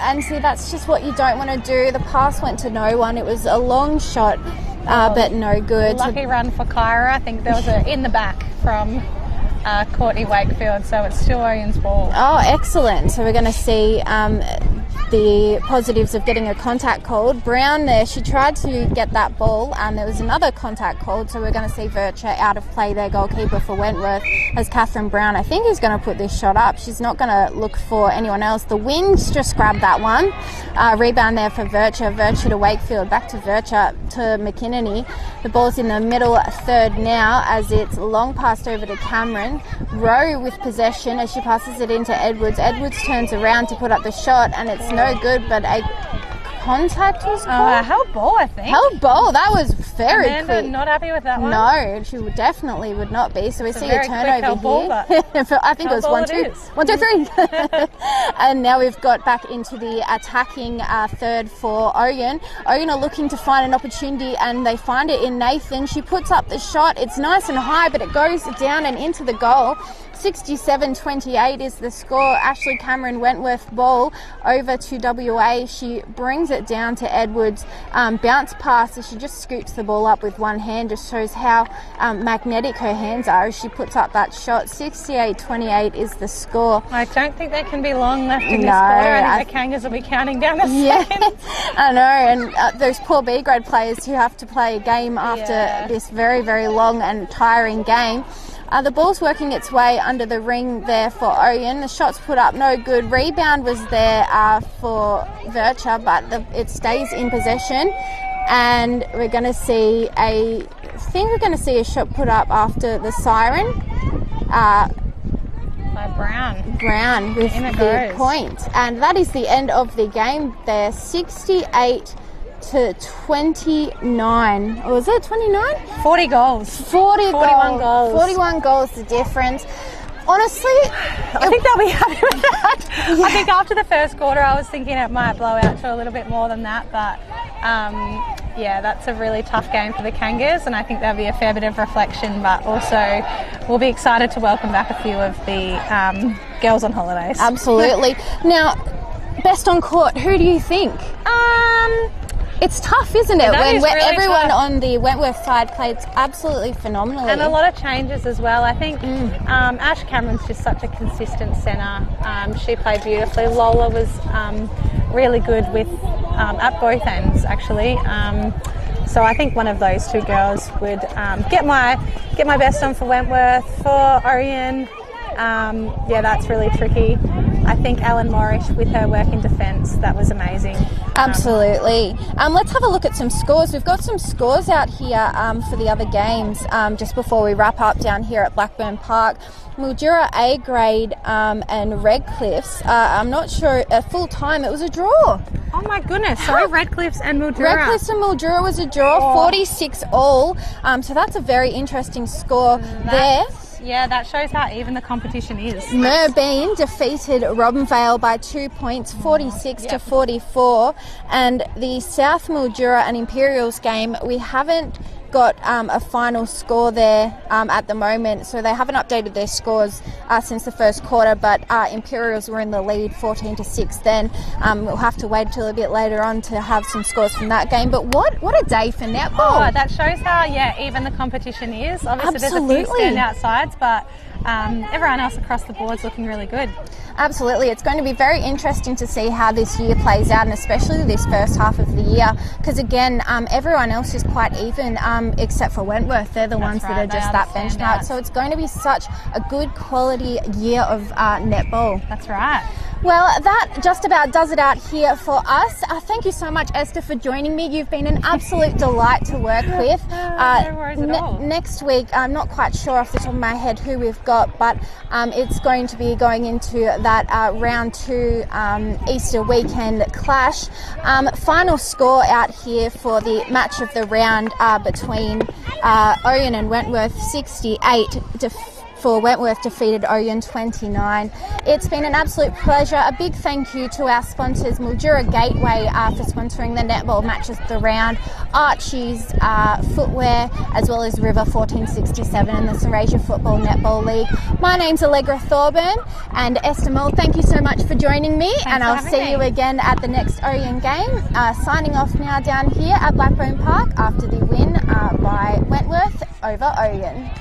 Speaker 1: And see, that's just what you don't want to do. The pass went to no one. It was a long shot, but no good.
Speaker 3: Lucky run for Kyra. I think there was a in the back from Courtney Wakefield, so it's still Ouyen's ball.
Speaker 1: Oh, excellent. So we're going to see the positives of getting a contact called. Brown there, she tried to get that ball and there was another contact called, so we're going to see Virtue out of play there, goalkeeper for Wentworth, as Catherine Brown I think is going to put this shot up. She's not going to look for anyone else. The wings just grabbed that one. Rebound there for Virtue to Wakefield, back to Virtue to McKinney. The ball's in the middle third now as it's long passed over to Cameron. Rowe with possession as she passes it into Edwards. Edwards turns around to put up the shot and it's no good, but a contact was called.
Speaker 3: Held ball, I think.
Speaker 1: Held ball. That was very
Speaker 3: Amanda
Speaker 1: quick.
Speaker 3: Not happy with that one.
Speaker 1: No, she definitely would not be. So we see a turnover
Speaker 3: ball,
Speaker 1: here. I think it was 1-2. 1-2-3. And now we've got back into the attacking third for Ouyen. Ouyen are looking to find an opportunity and they find it in Nathan. She puts up the shot. It's nice and high, but it goes down and into the goal. 67-28 is the score. Ashley Cameron Wentworth ball over to WA. She brings it down to Edwards. Bounce pass as she just scoops the ball up with one hand. Just shows how magnetic her hands are as she puts up that shot. 68-28 is the score.
Speaker 3: I don't think there can be long left in this quarter. I think the Kangas will be counting down the seconds.
Speaker 1: I know, and those poor B grade players who have to play a game after this very, very long and tiring game. The ball's working its way under the ring there for Ouyen. The shot's put up, no good. Rebound was there for Virtue, but it stays in possession. And we're going to see a shot put up after the siren.
Speaker 3: By Brown
Speaker 1: with the point. And that is the end of the game there. 68-29. Or was it 29?
Speaker 3: 40 goals.
Speaker 1: 41 goals. 41 goals the difference. Honestly,
Speaker 3: I think they'll be happy with that. Yeah. I think after the first quarter I was thinking it might blow out to a little bit more than that, but that's a really tough game for the Kangas, and I think there'll be a fair bit of reflection, but also we'll be excited to welcome back a few of the girls on holidays.
Speaker 1: Absolutely. Now, best on court, who do you think? It's tough, isn't it? When really everyone on the Wentworth side played absolutely phenomenally.
Speaker 3: And a lot of changes as well. I think Ash Cameron's just such a consistent centre. She played beautifully. Lola was really good with at both ends, actually. So I think one of those two girls would get my best on for Wentworth. For Ouyen, that's really tricky. I think Ellen Morrish with her work in defence, that was amazing.
Speaker 1: Absolutely. Let's have a look at some scores. We've got some scores out here for the other games just before we wrap up down here at Blackburn Park. Mildura A grade and Redcliffe's, I'm not sure, full time, it was a draw.
Speaker 3: Oh my goodness, sorry, Redcliffe's and Mildura.
Speaker 1: Redcliffe's and Mildura was a draw, 46 all, so that's a very interesting score there.
Speaker 3: Yeah, that shows how even the competition is.
Speaker 1: Merbean defeated Robinvale by 2 points, 46 to 44, and the South Mildura and Imperials game, we haven't got a final score there at the moment, so they haven't updated their scores since the first quarter, but Imperials were in the lead 14 to 6 then. We'll have to wait till a bit later on to have some scores from that game, but what a day for netball.
Speaker 3: Oh, that shows how even the competition is. Obviously there's a few standout sides, but everyone else across the board's looking really good.
Speaker 1: Absolutely. It's going to be very interesting to see how this year plays out, and especially this first half of the year, because again, everyone else is quite even except for Wentworth. They're the ones that are just that benchmark. So it's going to be such a good quality year of netball.
Speaker 3: That's right.
Speaker 1: Well, that just about does it out here for us. Thank you so much, Esther, for joining me. You've been an absolute delight to work with.
Speaker 3: No worries at all.
Speaker 1: Next week, I'm not quite sure off the top of my head who we've got, but it's going to be going into that round 2 Easter weekend clash. Final score out here for the match of the round between Ouyen and Wentworth, 68 for Wentworth defeated Ouyen 29. It's been an absolute pleasure. A big thank you to our sponsors, Mildura Gateway for sponsoring the netball matches of the round, Archie's Footwear, as well as River 1467 and the Sunraysia Football Netball League. My name's Allegra Thorburn, and Esther Mull, thank you so much for joining me.
Speaker 3: Thanks
Speaker 1: I'll see you again at the next Ouyen game. Signing off now down here at Blackburn Park after the win by Wentworth over Ouyen.